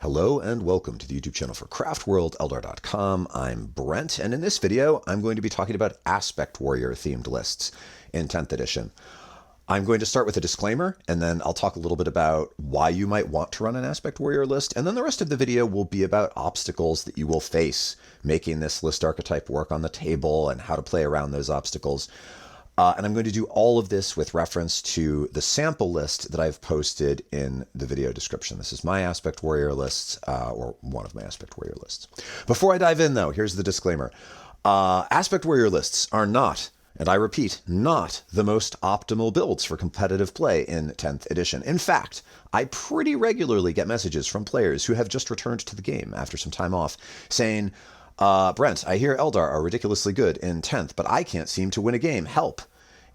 Hello and welcome to the YouTube channel for craftworld.eldar.com. I'm Brent, and in this video, I'm going to be talking about Aspect Warrior themed lists in 10th edition. I'm going to start with a disclaimer, and then I'll talk a little bit about why you might want to run an Aspect Warrior list, and then the rest of the video will be about obstacles that you will face making this list archetype work on the table and how to play around those obstacles. And I'm going to do all of this with reference to the sample list that I've posted in the video description. This is my Aspect Warrior list, or one of my Aspect Warrior lists. Before I dive in, though, here's the disclaimer. Aspect Warrior lists are not, and I repeat, not the most optimal builds for competitive play in 10th edition. In fact, I pretty regularly get messages from players who have just returned to the game after some time off saying, Brent, I hear Eldar are ridiculously good in 10th, but I can't seem to win a game. Help.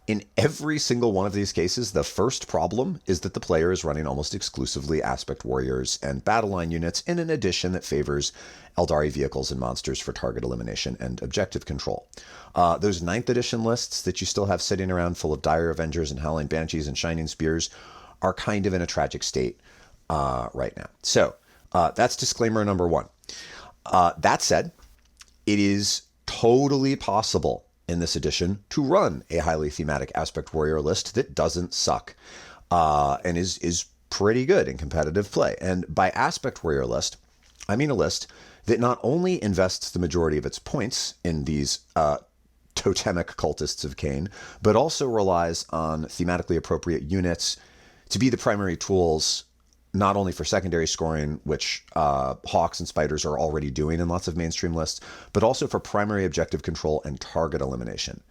In every single one of these cases, the first problem is that the player is running almost exclusively Aspect Warriors and Battle Line units in an edition that favors Aeldari vehicles and monsters for target elimination and objective control. Those 9th edition lists that you still have sitting around full of Dire Avengers and Howling Banshees and Shining Spears are kind of in a tragic state right now. So that's disclaimer number one. That said, it is totally possible in this edition to run a highly thematic Aspect Warrior list that doesn't suck and is pretty good in competitive play. And by Aspect Warrior list, I mean a list that not only invests the majority of its points in these totemic cultists of Khaine, but also relies on thematically appropriate units to be the primary tools not only for secondary scoring, which Hawks and Spiders are already doing in lots of mainstream lists, but also for primary objective control and target elimination.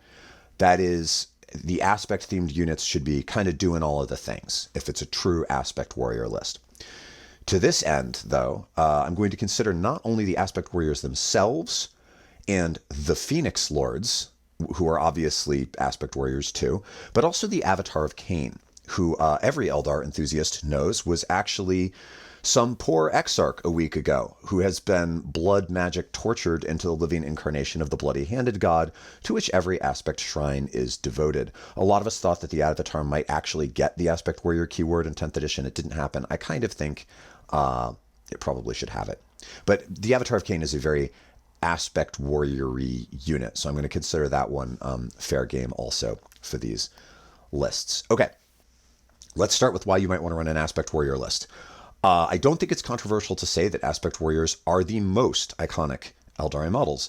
That is, the Aspect-themed units should be kind of doing all of the things if it's a true Aspect Warrior list. To this end, though, I'm going to consider not only the Aspect Warriors themselves and the Phoenix Lords, who are obviously Aspect Warriors too, but also the Avatar of Khaine, who every Eldar enthusiast knows was actually some poor Exarch a week ago, who has been blood magic tortured into the living incarnation of the bloody-handed god, to which every Aspect Shrine is devoted. A lot of us thought that the Avatar might actually get the Aspect Warrior keyword in 10th edition. It didn't happen. I kind of think it probably should have it. But the Avatar of Khaine is a very Aspect Warrior-y unit, so I'm going to consider that one fair game also for these lists. Okay. Let's start with why you might want to run an Aspect Warrior list. I don't think it's controversial to say that Aspect Warriors are the most iconic Aeldari models.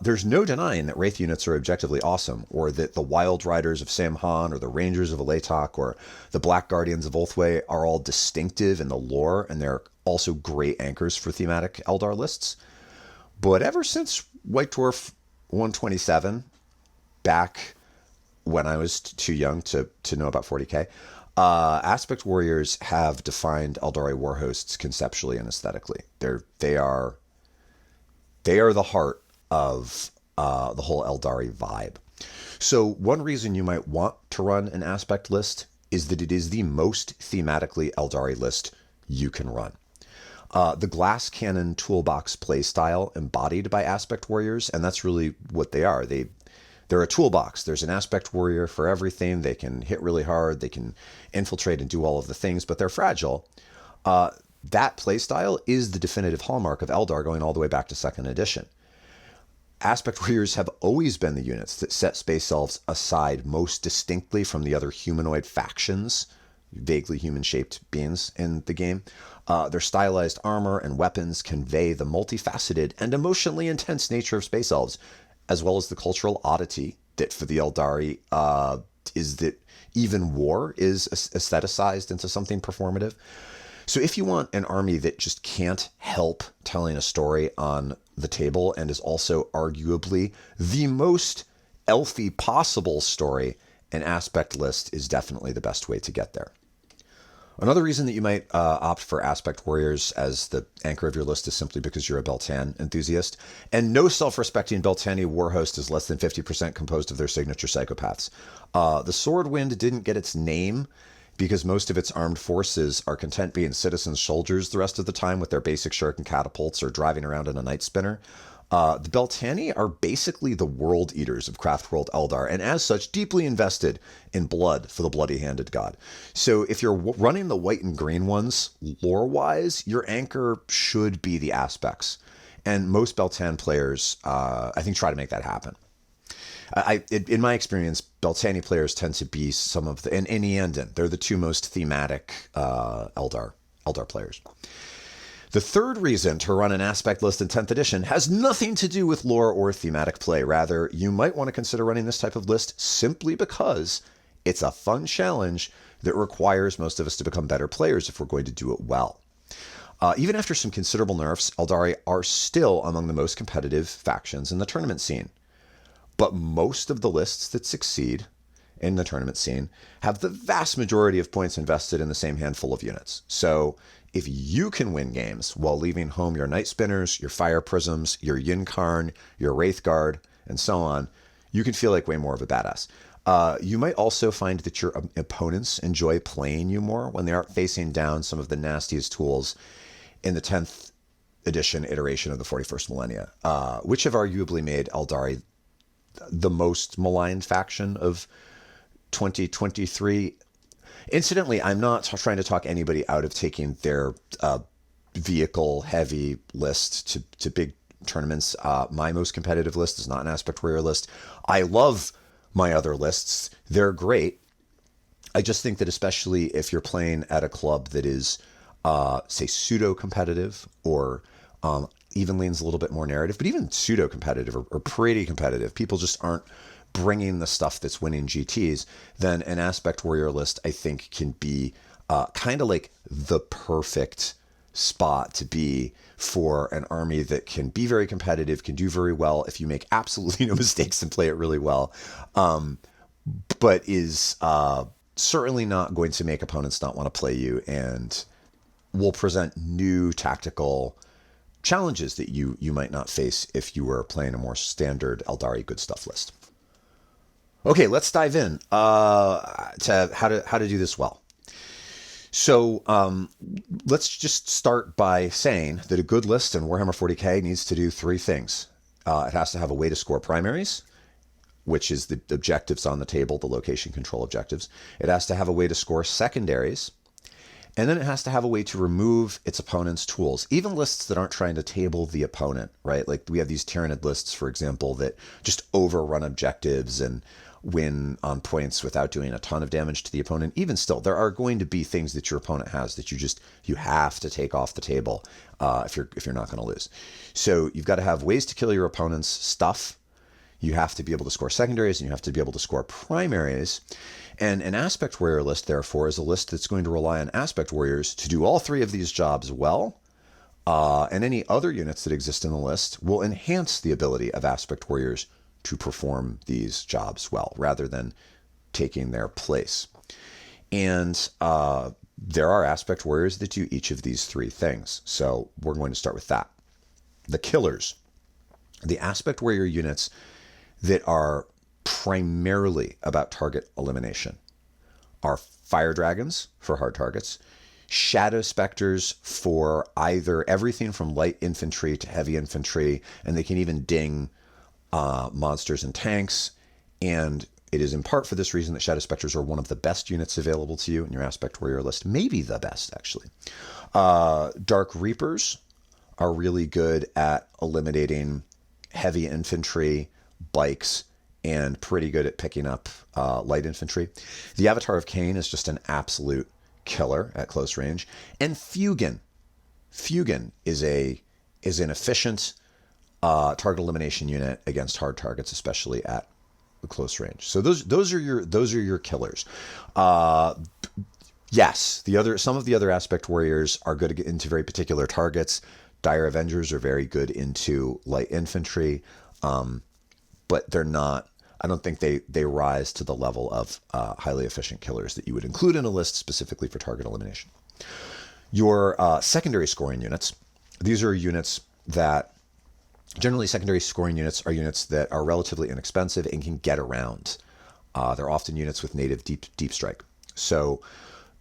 There's no denying that Wraith units are objectively awesome, or that the Wild Riders of Samhan, or the Rangers of Autarch, or the Black Guardians of Ulthwé are all distinctive in the lore, and they're also great anchors for thematic Eldar lists. But ever since White Dwarf 127, back when I was too young to know about 40k, Aspect Warriors have defined Aeldari warhosts conceptually and aesthetically. They are the heart of the whole Aeldari vibe. So one reason you might want to run an Aspect list is that it is the most thematically Aeldari list you can run. The Glass Cannon toolbox playstyle embodied by Aspect Warriors, and that's really what they are. They're a toolbox. There's an Aspect Warrior for everything. They can hit really hard. They can infiltrate and do all of the things, but they're fragile. That playstyle is the definitive hallmark of Eldar going all the way back to 2nd edition. Aspect Warriors have always been the units that set Space Elves aside most distinctly from the other humanoid factions, vaguely human-shaped beings in the game. Their stylized armor and weapons convey the multifaceted and emotionally intense nature of Space Elves, as well as the cultural oddity that for the Aeldari is that even war is aestheticized into something performative. So if you want an army that just can't help telling a story on the table and is also arguably the most elfy possible story, an Aspect list is definitely the best way to get there. Another reason that you might opt for Aspect Warriors as the anchor of your list is simply because you're a Biel-Tan enthusiast, and no self-respecting Biel-Tani warhost is less than 50% composed of their signature psychopaths. The Swordwind didn't get its name because most of its armed forces are content being citizen soldiers the rest of the time with their basic shuriken catapults or driving around in a night spinner. The Biel-Tan are basically the world eaters of Craft World Eldar, and as such, deeply invested in blood for the bloody-handed god. So if you're running the white and green ones, lore-wise, your anchor should be the aspects. And most Biel-Tan players, I think, try to make that happen. In my experience, Biel-Tan players tend to be some of the, and Iyanden, they're the two most thematic Eldar players. The third reason to run an aspect list in 10th edition has nothing to do with lore or thematic play. Rather, you might want to consider running this type of list simply because it's a fun challenge that requires most of us to become better players if we're going to do it well. Even after some considerable nerfs, Aeldari are still among the most competitive factions in the tournament scene. But most of the lists that succeed in the tournament scene have the vast majority of points invested in the same handful of units. So if you can win games while leaving home your Night Spinners, your Fire Prisms, your Yin-Karn, your Wraithguard, and so on, you can feel like way more of a badass. You might also find that your opponents enjoy playing you more when they aren't facing down some of the nastiest tools in the 10th edition iteration of the 41st Millennia, which have arguably made Aeldari the most maligned faction of 2023. Incidentally, I'm not trying to talk anybody out of taking their vehicle-heavy list to big tournaments. My most competitive list is not an Aspect Warrior list. I love my other lists. They're great. I just think that especially if you're playing at a club that is, say, pseudo-competitive or even leans a little bit more narrative, but even pseudo-competitive or pretty competitive, people just aren't bringing the stuff that's winning GTs, then an Aspect Warrior list, I think, can be kind of like the perfect spot to be for an army that can be very competitive, can do very well if you make absolutely no mistakes and play it really well, but is certainly not going to make opponents not want to play you and will present new tactical challenges that you might not face if you were playing a more standard Aeldari good stuff list. Okay, let's dive in to how to do this well. So let's just start by saying that a good list in Warhammer 40k needs to do three things. It has to have a way to score primaries, which is the objectives on the table, the location control objectives. It has to have a way to score secondaries. And then it has to have a way to remove its opponent's tools, even lists that aren't trying to table the opponent, right? Like we have these Tyrannid lists, for example, that just overrun objectives and win on points without doing a ton of damage to the opponent. Even still, there are going to be things that your opponent has that you have to take off the table if you're not going to lose. So you've got to have ways to kill your opponent's stuff. You have to be able to score secondaries, and you have to be able to score primaries. And an Aspect Warrior list, therefore, is a list that's going to rely on Aspect Warriors to do all three of these jobs well. And any other units that exist in the list will enhance the ability of Aspect Warriors to perform these jobs well, rather than taking their place. And there are Aspect Warriors that do each of these three things. So we're going to start with that. The killers. The Aspect Warrior units that are primarily about target elimination are Fire Dragons for hard targets, Shadow Specters for either everything from light infantry to heavy infantry, and they can even ding monsters and tanks. And it is in part for this reason that Shadow Specters are one of the best units available to you in your Aspect Warrior list, maybe the best, actually. Dark Reapers are really good at eliminating heavy infantry, bikes, and pretty good at picking up light infantry. The Avatar of Khaine is just an absolute killer at close range. And Fuegan. Fuegan is an efficient target elimination unit against hard targets, especially at close range. So those are your killers. Yes, some of the other Aspect Warriors are good into very particular targets. Dire Avengers are very good into light infantry, but they're not. I don't think they rise to the level of highly efficient killers that you would include in a list specifically for target elimination. Your secondary scoring units. These are units that generally secondary scoring units are units that are relatively inexpensive and can get around. They're often units with native deep strike. So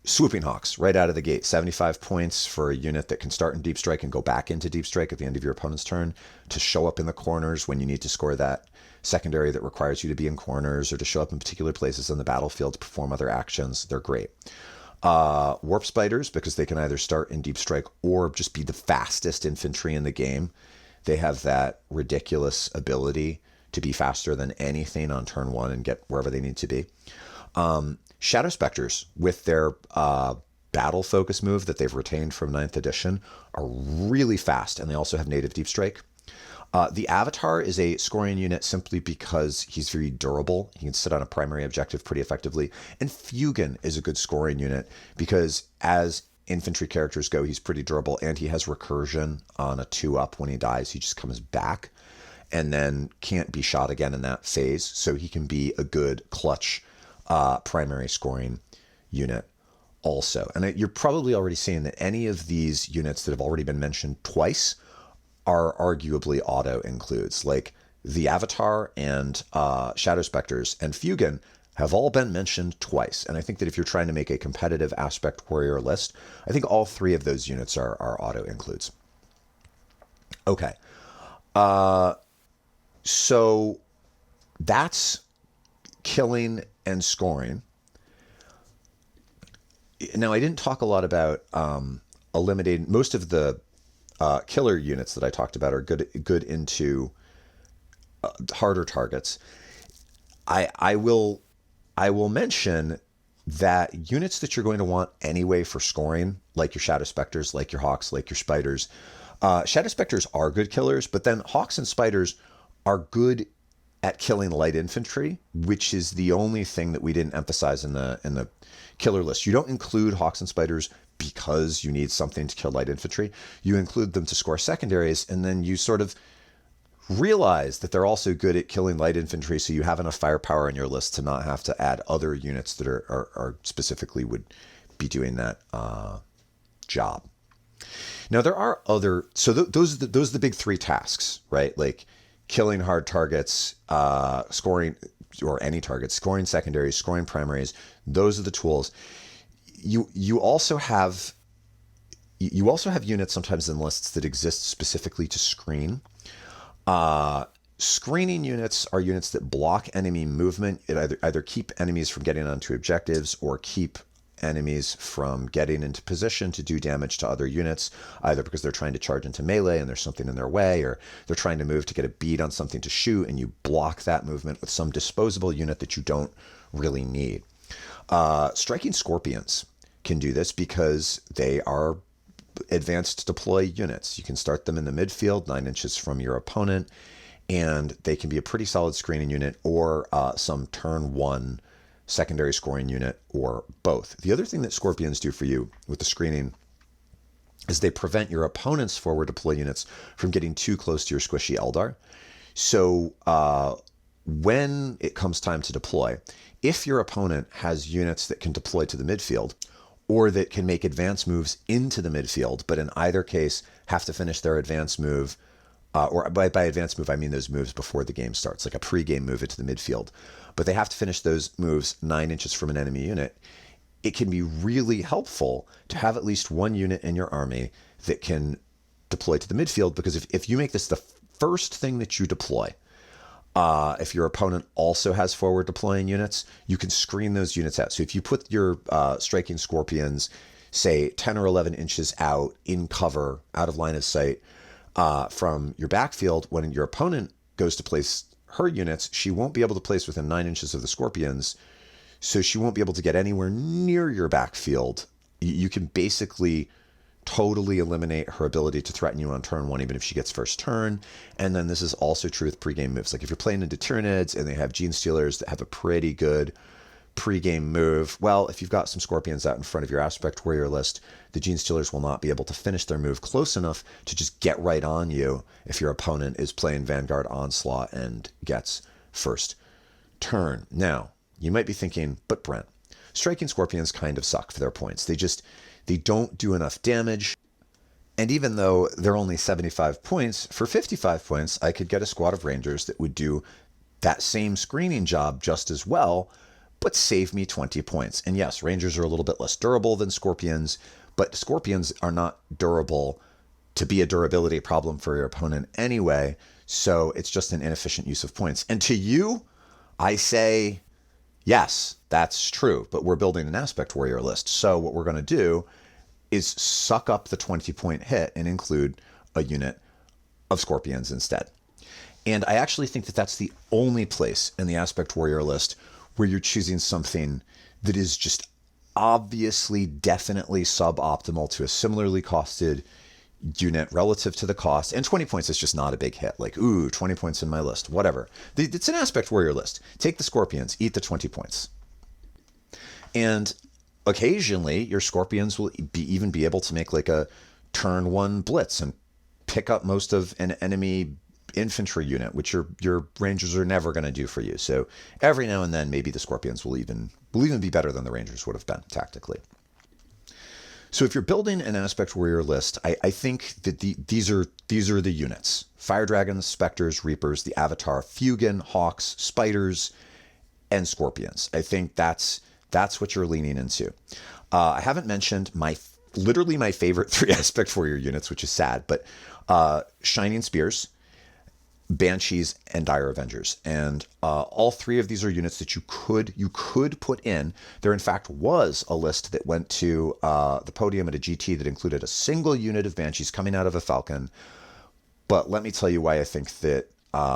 Swooping Hawks, right out of the gate, 75 points for a unit that can start in Deep Strike and go back into Deep Strike at the end of your opponent's turn to show up in the corners when you need to score that secondary that requires you to be in corners, or to show up in particular places on the battlefield to perform other actions. They're great. Warp Spiders, because they can either start in Deep Strike or just be the fastest infantry in the game. They have that ridiculous ability to be faster than anything on turn one and get wherever they need to be. Shadow Specters, with their battle focus move that they've retained from 9th edition, are really fast, and they also have native Deep Strike. The Avatar is a scoring unit simply because he's very durable. He can sit on a primary objective pretty effectively. And Fuegan is a good scoring unit because as infantry characters go, he's pretty durable, and he has recursion on a 2-up. When he dies, he just comes back and then can't be shot again in that phase. So he can be a good clutch primary scoring unit also. And you're probably already seeing that any of these units that have already been mentioned twice are arguably auto includes. Like the Avatar and Shadow Specters and Fuegan have all been mentioned twice. And I think that if you're trying to make a competitive Aspect Warrior list, I think all three of those units are auto includes. Okay. So that's killing and scoring. Now, I didn't talk a lot about eliminating. Most of the killer units that I talked about are good into harder targets. I will mention that units that you're going to want anyway for scoring, like your Shadow Specters, like your Hawks, like your Spiders. Shadow Specters are good killers, but then Hawks and Spiders are good at killing light infantry, which is the only thing that we didn't emphasize in the killer list. You don't include Hawks and Spiders because you need something to kill light infantry. You include them to score secondaries, and then you sort of realize that they're also good at killing light infantry, so you have enough firepower in your list to not have to add other units that are specifically would be doing that job. Now there are other, so those are the big three tasks, right? Like killing hard targets, scoring, or any targets, scoring secondaries, scoring primaries. Those are the tools. You also have units sometimes in lists that exist specifically to screen. Screening units are units that block enemy movement. It either keep enemies from getting onto objectives or keep enemies from getting into position to do damage to other units, either because they're trying to charge into melee and there's something in their way, or they're trying to move to get a bead on something to shoot, and you block that movement with some disposable unit that you don't really need. Striking Scorpions can do this because they are advanced deploy units. You can start them in the midfield, 9 inches from your opponent, and they can be a pretty solid screening unit or some turn one secondary scoring unit, or both. The other thing that Scorpions do for you with the screening is they prevent your opponent's forward deploy units from getting too close to your squishy Eldar. So when it comes time to deploy, if your opponent has units that can deploy to the midfield or that can make advance moves into the midfield, but in either case have to finish their advance move, or by advance move, I mean those moves before the game starts, like a pre-game move into the midfield, but they have to finish those moves 9 inches from an enemy unit, it can be really helpful to have at least one unit in your army that can deploy to the midfield, because if you make this the first thing that you deploy, if your opponent also has forward deploying units, you can screen those units out. So if you put your striking Scorpions, say 10 or 11 inches out in cover, out of line of sight from your backfield, when your opponent goes to place her units, she won't be able to place within 9 inches of the Scorpions, so she won't be able to get anywhere near your backfield. You can basically totally eliminate her ability to threaten you on turn one, even if she gets first turn. And then this is also true with pregame moves. Like if you're playing into Tyranids and they have Gene Stealers that have a pretty good pregame move, well, if you've got some Scorpions out in front of your Aspect Warrior list, the Gene Stealers will not be able to finish their move close enough to just get right on you if your opponent is playing Vanguard Onslaught and gets first turn. Now, you might be thinking, but Brent, striking Scorpions kind of suck for their points. They don't do enough damage. And even though they're only 75 points, for 55 points, I could get a squad of Rangers that would do that same screening job just as well, but save me 20 points. And yes, Rangers are a little bit less durable than Scorpions, but Scorpions are not durable to be a durability problem for your opponent anyway, so it's just an inefficient use of points. And to you, I say, yes, that's true, but we're building an Aspect Warrior list, so what we're going to do is suck up the 20-point hit and include a unit of Scorpions instead. And I actually think that that's the only place in the Aspect Warrior list where you're choosing something that is just obviously, definitely suboptimal to a similarly costed unit relative to the cost. And 20 points is just not a big hit. Like, ooh, 20 points in my list, whatever. It's an Aspect Warrior list. Take the Scorpions, eat the 20 points. And occasionally, your Scorpions will even be able to make like a turn 1 blitz and pick up most of an enemy infantry unit, which your Rangers are never going to do for you. So every now and then, maybe the Scorpions will even be better than the Rangers would have been tactically. So if you're building an Aspect Warrior list, I think that these are the units: Fire Dragons, Specters, Reapers, the Avatar, Fuegan, Hawks, Spiders, and Scorpions. I think that's what you're leaning into. I haven't mentioned literally my favorite 3 Aspect Warrior units, which is sad, but Shining Spears, Banshees, and Dire Avengers. And all 3 of these are units that you could put in. There, in fact, was a list that went to the podium at a GT that included a single unit of Banshees coming out of a Falcon. But let me tell you why I think that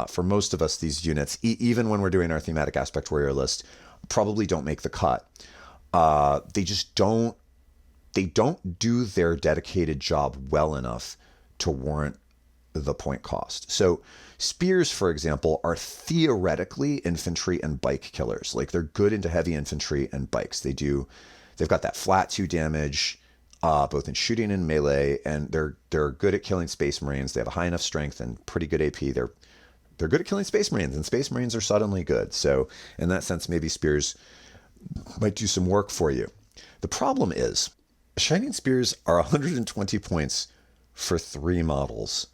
for most of us, these units, even when we're doing our thematic Aspect Warrior list, probably don't make the cut. They just don't do their dedicated job well enough to warrant the point cost. So Spears, for example, are theoretically infantry and bike killers. Like, they're good into heavy infantry and bikes. They've got that flat 2 damage, both in shooting and melee, and they're good at killing Space Marines. They have a high enough strength and pretty good AP. They're good at killing Space Marines, and Space Marines are suddenly good. So in that sense, maybe Spears might do some work for you. The problem is, Shining Spears are 120 points for 3 models,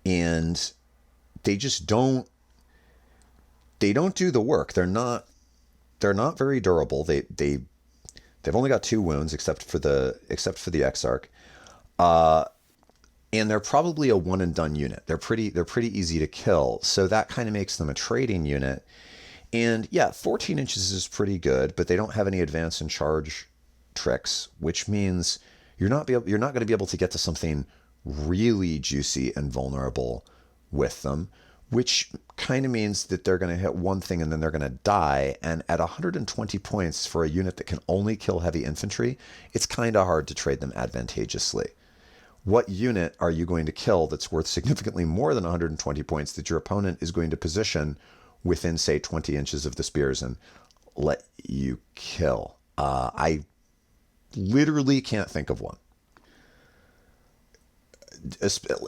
and they just don't do the work. They're not very durable. They've only got 2 wounds except for the Exarch. And they're probably a one and done unit. They're pretty easy to kill. So that kind of makes them a trading unit. And yeah, 14 inches is pretty good, but they don't have any advance and charge tricks, which means you're not going to be able to get to something really juicy and vulnerable with them, which kind of means that they're going to hit one thing and then they're going to die. And at 120 points for a unit that can only kill heavy infantry, it's kind of hard to trade them advantageously. What unit are you going to kill that's worth significantly more than 120 points that your opponent is going to position within, say, 20 inches of the spears and let you kill? I literally can't think of one.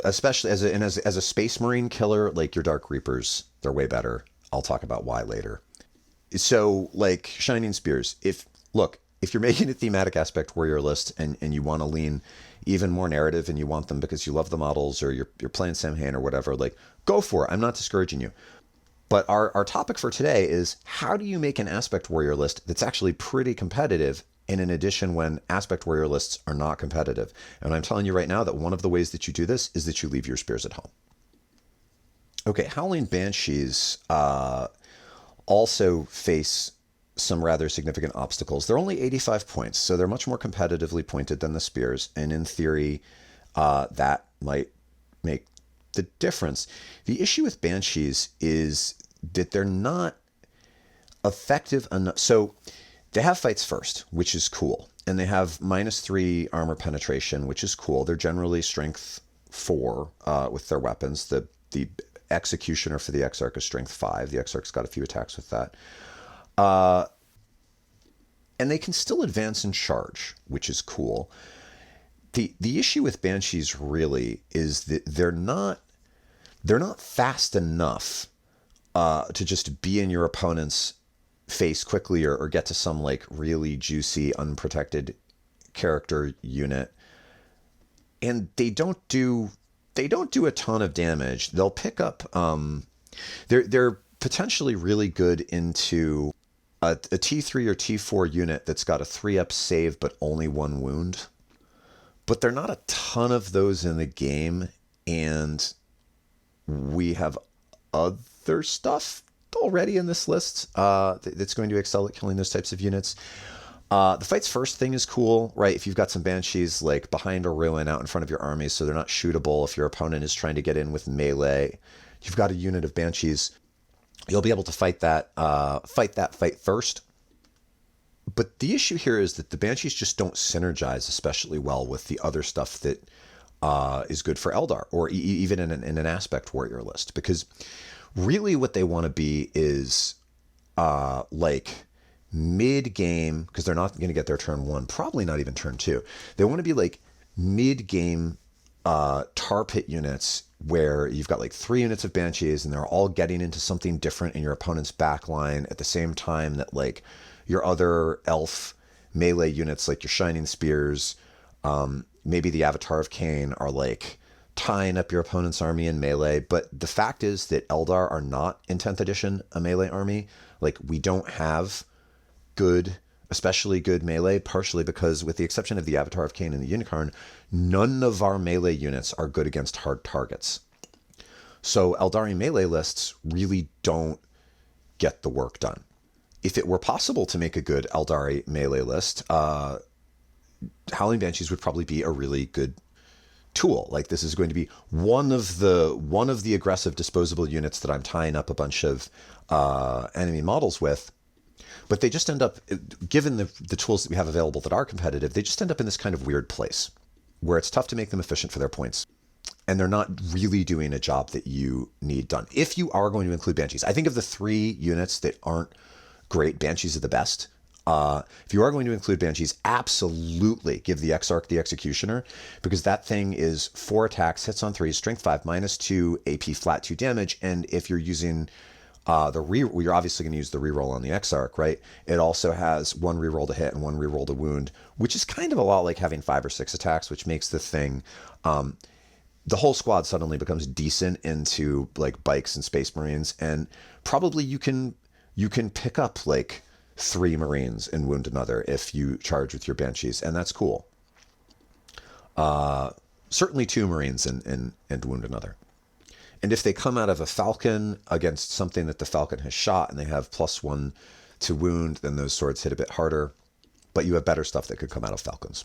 Especially as a Space Marine killer, like your Dark Reapers, they're way better. I'll talk about why later. So, like, Shining Spears, if you're making a thematic Aspect Warrior list and you want to lean even more narrative and you want them because you love the models or you're playing Samhain or whatever, like, go for it. I'm not discouraging you. But our topic for today is, how do you make an Aspect Warrior list that's actually pretty competitive in an edition when Aspect Warrior lists are not competitive? And I'm telling you right now that one of the ways that you do this is that you leave your spears at home. Okay, Howling Banshees also face some rather significant obstacles. They're only 85 points, so they're much more competitively pointed than the spears, and in theory, that might make the difference. The issue with Banshees is that they're not effective enough. So they have fights first, which is cool, and they have -3 armor penetration, which is cool. They're generally strength 4 with their weapons. The Executioner for the Exarch is strength 5. The Exarch's got a few attacks with that. And they can still advance and charge, which is cool. The issue with Banshees really is that they're not fast enough to just be in your opponent's face quickly or get to some like really juicy unprotected character unit. And they don't do a ton of damage. They'll pick up they're potentially really good into a T3 or T4 unit that's got a 3-up save but only 1 wound. But there are not a ton of those in the game, and we have other stuff already in this list that's going to excel at killing those types of units. The fight's first thing is cool, right? If you've got some Banshees like behind a ruin out in front of your army so they're not shootable, if your opponent is trying to get in with melee, you've got a unit of Banshees, you'll be able to fight that fight first. But the issue here is that the Banshees just don't synergize especially well with the other stuff that is good for Eldar, or even in an Aspect Warrior list, because really what they want to be is like mid-game, because they're not going to get their turn 1, probably not even turn 2. They want to be like mid-game tar pit units where you've got like 3 units of Banshees and they're all getting into something different in your opponent's backline at the same time that like your other elf melee units, like your Shining Spears, maybe the Avatar of Khaine, are like tying up your opponent's army in melee. But the fact is that Eldar are not, in 10th edition, a melee army. Like, we don't have good, especially good melee, partially because, with the exception of the Avatar of Khaine and the Unicorn, none of our melee units are good against hard targets. So Eldari melee lists really don't get the work done. If it were possible to make a good Eldari melee list, Howling Banshees would probably be a really good tool. Like, this is going to be one of the aggressive disposable units that I'm tying up a bunch of enemy models with. But they just end up, given the tools that we have available that are competitive, they just end up in this kind of weird place where it's tough to make them efficient for their points. And they're not really doing a job that you need done. If you are going to include Banshees, I think of the 3 units that aren't great, Banshees are the best. If you are going to include Banshees, absolutely give the Exarch the Executioner, because that thing is 4 attacks, hits on 3, strength 5, -2, AP flat 2 damage, and if you're using you're obviously going to use the reroll on the Exarch, right? It also has 1 reroll to hit and 1 reroll to wound, which is kind of a lot like having 5 or 6 attacks, which makes the thing, the whole squad suddenly becomes decent into like bikes and Space Marines, and probably you can pick up like 3 Marines and wound another if you charge with your Banshees, and that's cool. Certainly 2 Marines and wound another. And if they come out of a Falcon against something that the Falcon has shot and they have +1 to wound, then those swords hit a bit harder. But you have better stuff that could come out of Falcons.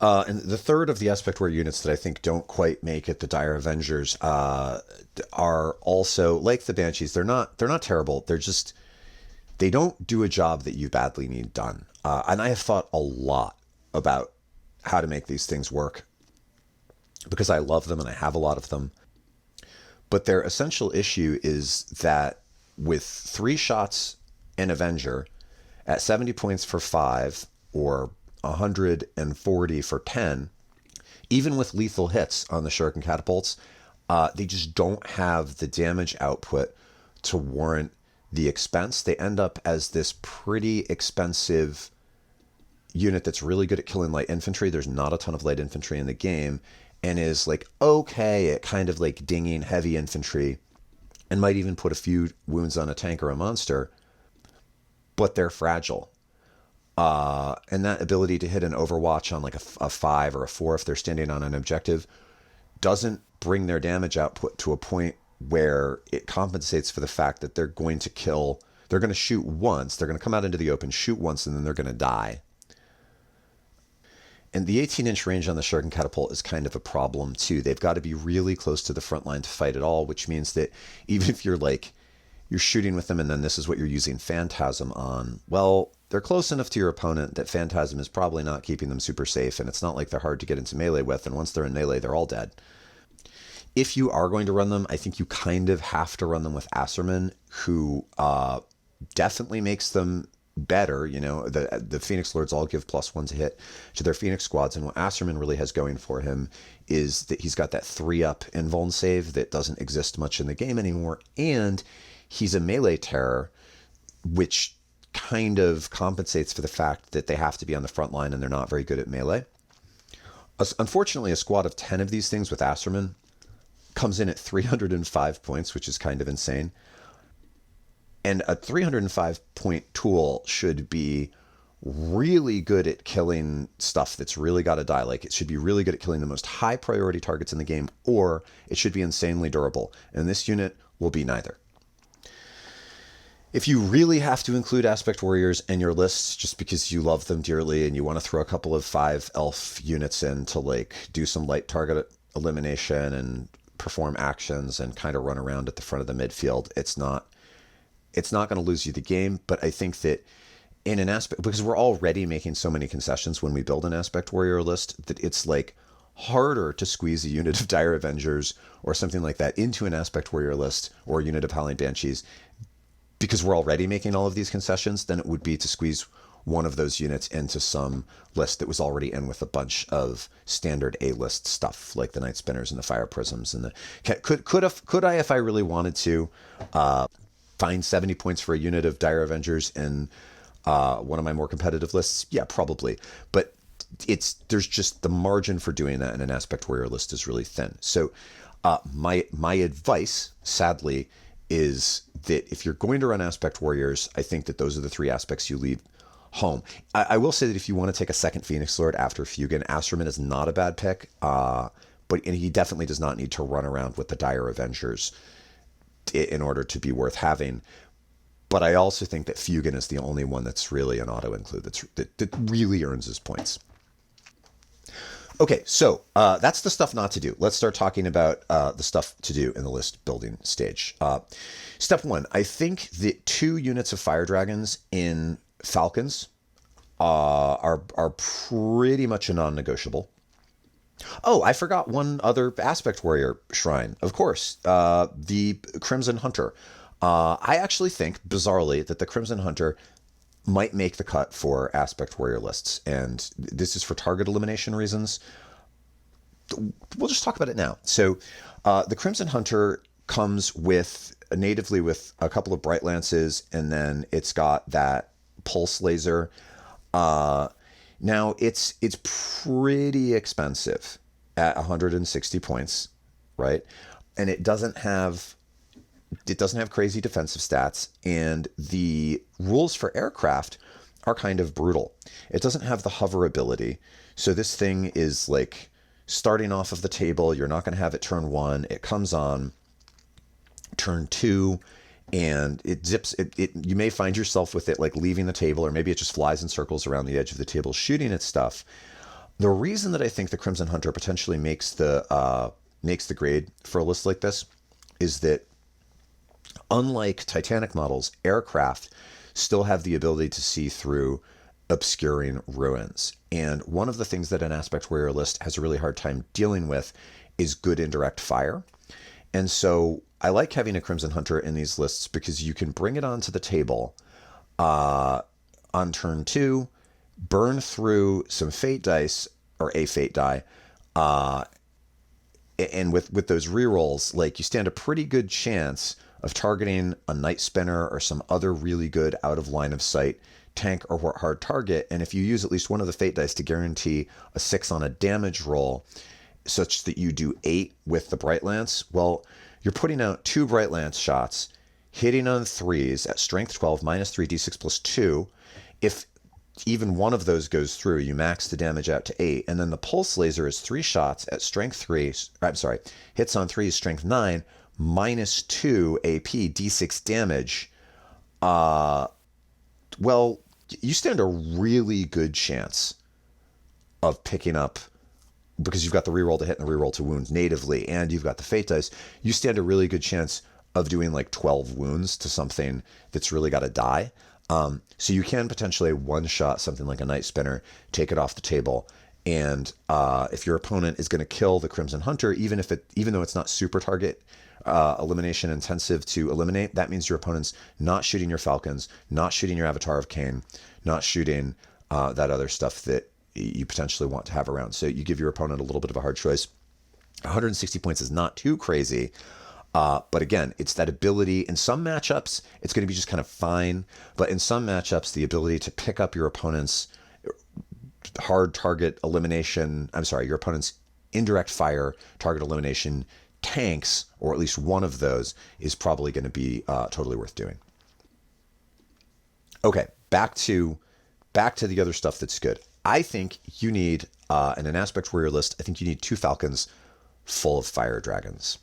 And the third of the Aspect Warrior units that I think don't quite make it, the Dire Avengers, are also like the Banshees. They're not terrible. They don't do a job that you badly need done. And I have thought a lot about how to make these things work because I love them and I have a lot of them. But their essential issue is that with 3 shots in Avenger at 70 points for 5 or 140 for 10, even with lethal hits on the Shuriken catapults, they just don't have the damage output to warrant the expense. They end up as this pretty expensive unit that's really good at killing light infantry. There's not a ton of light infantry in the game, and is like okay at kind of like dinging heavy infantry and might even put a few wounds on a tank or a monster, but they're fragile. And that ability to hit an Overwatch on like a 5 or a 4 if they're standing on an objective doesn't bring their damage output to a point where it compensates for the fact that they're going to shoot once, they're going to come out into the open, shoot once, and then they're going to die. And the 18-inch range on the Shuriken catapult is kind of a problem too. They've got to be really close to the front line to fight at all, which means that even if you're shooting with them and then this is what you're using Phantasm on, well, they're close enough to your opponent that Phantasm is probably not keeping them super safe, and it's not like they're hard to get into melee with, and once they're in melee, they're all dead. If you are going to run them, I think you kind of have to run them with Asserman, who definitely makes them better. You know, the Phoenix Lords all give +1 to hit to their Phoenix squads, and what Asserman really has going for him is that he's got that 3-up invuln save that doesn't exist much in the game anymore, and he's a melee terror, which kind of compensates for the fact that they have to be on the front line and they're not very good at melee. Unfortunately, a squad of 10 of these things with Asserman comes in at 305 points, which is kind of insane. And a 305 point tool should be really good at killing stuff that's really got to die. Like, it should be really good at killing the most high priority targets in the game, or it should be insanely durable. And this unit will be neither. If you really have to include Aspect Warriors in your lists just because you love them dearly and you want to throw a couple of 5 elf units in to like do some light target elimination and perform actions and kind of run around at the front of the midfield, it's not going to lose you the game. But I think that in an aspect, because we're already making so many concessions when we build an Aspect Warrior list, that it's like harder to squeeze a unit of Dire Avengers or something like that into an Aspect Warrior list or a unit of Howling Banshees, because we're already making all of these concessions, than it would be to squeeze one of those units into some list that was already in with a bunch of standard A-list stuff, like the Night Spinners and the Fire Prisms and the could I, if I really wanted to, find 70 points for a unit of Dire Avengers in one of my more competitive lists? Yeah, probably. But there's just the margin for doing that in an Aspect Warrior list is really thin. So my advice, sadly, is that if you're going to run Aspect Warriors, I think that those are the 3 aspects you leave home. I will say that if you want to take a second Phoenix Lord after Fuegan, Astraman is not a bad pick, but he definitely does not need to run around with the Dire Avengers in order to be worth having. But I also think that Fuegan is the only one that's really an auto-include that really earns his points. Okay, so that's the stuff not to do. Let's start talking about the stuff to do in the list building stage. Step 1, I think that 2 units of Fire Dragons in Falcons are pretty much a non-negotiable. Oh, I forgot one other Aspect Warrior shrine. Of course, the Crimson Hunter. I actually think, bizarrely, that the Crimson Hunter might make the cut for Aspect Warrior lists, and this is for target elimination reasons. We'll just talk about it now. So the Crimson Hunter comes natively with a couple of Bright Lances, and then it's got that pulse laser. Now it's pretty expensive at 160 points, right? And it doesn't have crazy defensive stats, and the rules for aircraft are kind of brutal. It doesn't have the hover ability, so this thing is like starting off of the table. You're not going to have it turn 1. It comes on turn 2, and it zips. You may find yourself with it like leaving the table, or maybe it just flies in circles around the edge of the table shooting at stuff. The reason that I think the Crimson Hunter potentially makes the grade for a list like this is that, unlike Titanic models, aircraft still have the ability to see through obscuring ruins. And one of the things that an Aspect Warrior list has a really hard time dealing with is good indirect fire. And so I like having a Crimson Hunter in these lists because you can bring it onto the table on turn 2, burn through some fate dice, or a fate die, and with those rerolls, like, you stand a pretty good chance of targeting a Night Spinner or some other really good out of line of sight tank or hard target. And if you use at least one of the fate dice to guarantee a 6 on a damage roll, such that you do 8 with the Bright Lance, well, you're putting out 2 Bright Lance shots, hitting on 3s at strength 12, minus 3 d6 plus 2. If even one of those goes through, you max the damage out to 8. And then the pulse laser is 3 shots at strength 3, hits on 3, strength 9, minus 2 AP, d6 damage. Well, you stand a really good chance of picking up, because you've got the reroll to hit and the reroll to wound natively, and you've got the fate dice, you stand a really good chance of doing like 12 wounds to something that's really got to die. So you can potentially one-shot something like a Night Spinner, take it off the table, and if your opponent is going to kill the Crimson Hunter, even though it's not super target elimination intensive to eliminate, that means your opponent's not shooting your Falcons, not shooting your Avatar of Khaine, not shooting that other stuff that you potentially want to have around. So you give your opponent a little bit of a hard choice. 160 points is not too crazy. But again, it's that ability. In some matchups, it's going to be just kind of fine. But in some matchups, the ability to pick up your opponent's hard target elimination, your opponent's indirect fire target elimination tanks, or at least one of those, is probably going to be totally worth doing. Okay, back to the other stuff that's good. I think you need in an Aspect Warrior list. I think you need 2 Falcons full of fire dragons.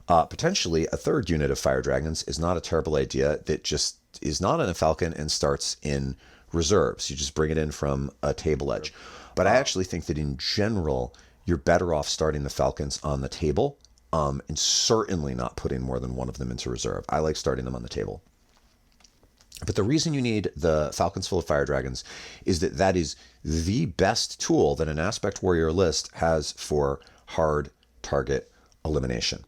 Potentially a third unit of fire dragons is not a terrible idea. That just is not in a Falcon and starts in reserves. You just bring it in from a table edge. But I actually think that in general, you're better off starting the Falcons on the table, and certainly not putting more than one of them into reserve. I like starting them on the table. But the reason you need the Falcons full of fire dragons is that that is the best tool that an Aspect Warrior list has for hard target elimination.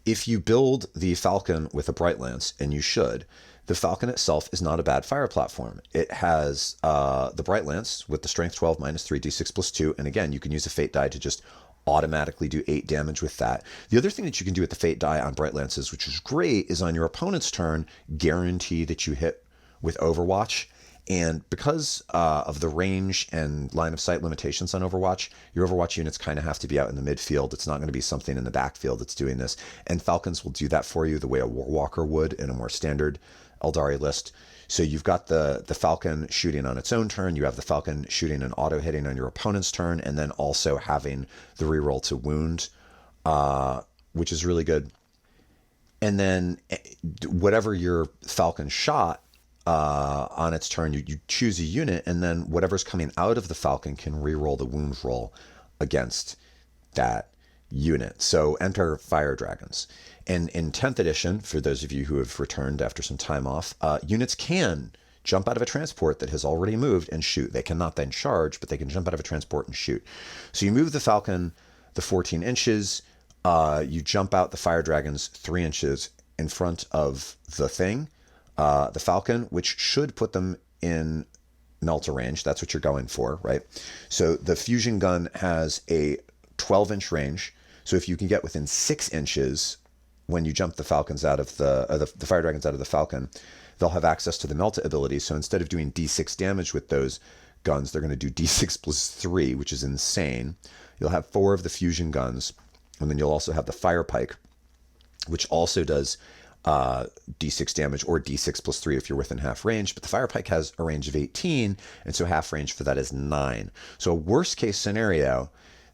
If you build the Falcon with a Bright Lance, and you should, the Falcon itself is not a bad fire platform. It has the Bright Lance with the Strength 12 -3 d6 +2, and again, you can use a Fate die to just automatically do 8 damage with that. The other thing that you can do with the Fate die on Bright Lances, which is great, is on your opponent's turn, guarantee that you hit with Overwatch. And because of the range and line of sight limitations on Overwatch, your Overwatch units kind of have to be out in the midfield. It's not going to be something in the backfield that's doing this. And Falcons will do that for you the way a Warwalker would in a more standard Aeldari list. So you've got the Falcon shooting on its own turn. You have the Falcon shooting and auto-hitting on your opponent's turn, and then also having the reroll to wound, which is really good. And then whatever your Falcon shot, on its turn, you choose a unit, and then whatever's coming out of the Falcon can reroll the wound roll against that unit. So enter fire dragons. And in 10th edition, for those of you who have returned after some time off, units can jump out of a transport that has already moved and shoot. They cannot then charge, but they can jump out of a transport and shoot. So you move the Falcon the 14 inches, you jump out the fire dragons 3 inches in front of the thing, the Falcon, which should put them in melter range. That's what you're going for, right? So the fusion gun has a 12-inch range. So if you can get within 6 inches when you jump the Falcons out of the fire dragons out of the Falcon, they'll have access to the Melta ability. So instead of doing d6 damage with those guns, they're going to do d6 +3, which is insane. You'll have 4 of the fusion guns, and then you'll also have the fire pike, which also does d6 damage, or d6 +3 if you're within half range. But the fire pike has a range of 18, and so half range for that is 9. So worst case scenario,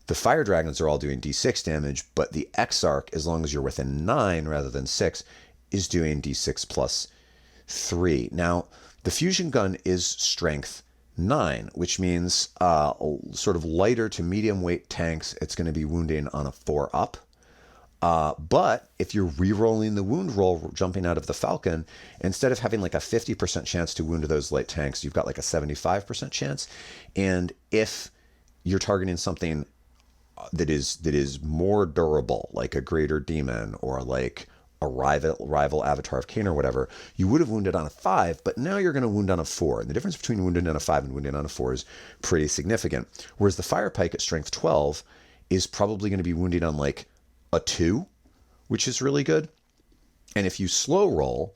the fire dragons are all doing d6 damage, but the Exarch, as long as you're within 9 rather than 6, is doing d6 +3. Now, the fusion gun is strength 9, which means sort of lighter to medium weight tanks, it's going to be wounding on a 4 up. But if you're re-rolling the wound roll jumping out of the Falcon, instead of having like a 50% chance to wound those light tanks, you've got like a 75% chance. And if you're targeting something that is more durable, like a Greater Demon or like a rival Avatar of Khaine or whatever, you would have wounded on a 5, but now you're going to wound on a 4. And the difference between wounded on a 5 and wounded on a 4 is pretty significant. Whereas the fire pike at strength 12 is probably going to be wounding on like a 2, which is really good. And if you slow roll,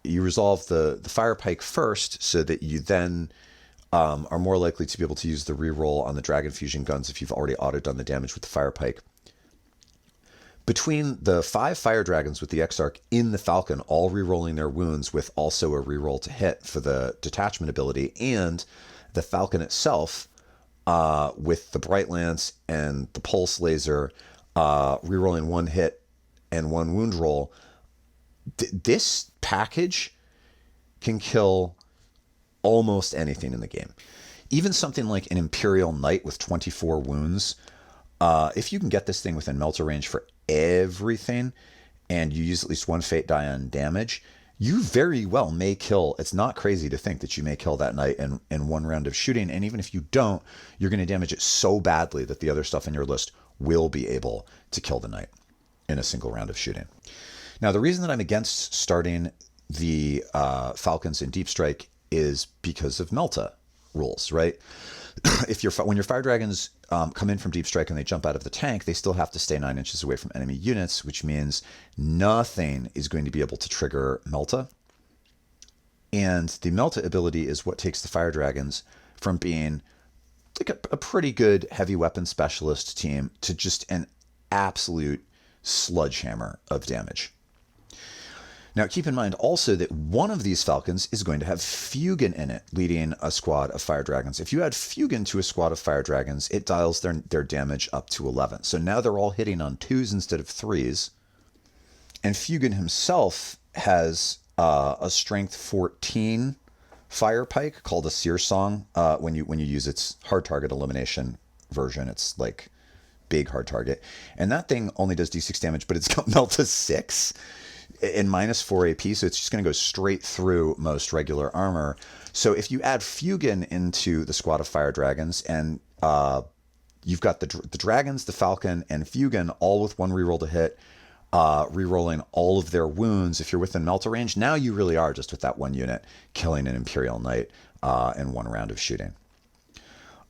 you resolve the fire pike first, so that you then are more likely to be able to use the reroll on the dragon fusion guns if you've already auto done the damage with the fire pike. Between the 5 fire dragons with the Exarch in the Falcon, all rerolling their wounds with also a reroll to hit for the detachment ability, and the Falcon itself with the Bright Lance and the Pulse Laser rerolling 1 hit and 1 wound roll, this package can kill almost anything in the game. Even something like an Imperial Knight with 24 wounds, if you can get this thing within melter range for everything, and you use at least 1 fate die on damage, you very well may kill. It's not crazy to think that you may kill that knight in 1 round of shooting, and even if you don't, you're going to damage it so badly that the other stuff in your list will be able to kill the knight in a single round of shooting. Now, the reason that I'm against starting the Falcons in Deep Strike is because of Melta rules, right? When your fire dragons come in from Deep Strike and they jump out of the tank, they still have to stay 9 inches away from enemy units, which means nothing is going to be able to trigger Melta. And the Melta ability is what takes the fire dragons from being like a pretty good heavy weapon specialist team to just an absolute sledgehammer of damage. Now, keep in mind also that one of these Falcons is going to have Fuegan in it, leading a squad of Fire Dragons. If you add Fuegan to a squad of Fire Dragons, it dials their damage up to 11. So now they're all hitting on 2s instead of 3s. And Fuegan himself has a Strength 14 fire pike called a Searsong. When you use its hard target elimination version, it's like big hard target. And that thing only does d6 damage, but it's got melt to 6. In -4 AP, so it's just going to go straight through most regular armor. So if you add Fuegan into the squad of Fire Dragons, and you've got the Dragons, the Falcon, and Fuegan all with 1 reroll to hit, rerolling all of their wounds. If you're within Melta range, now you really are just with that 1 unit killing an Imperial Knight in 1 round of shooting.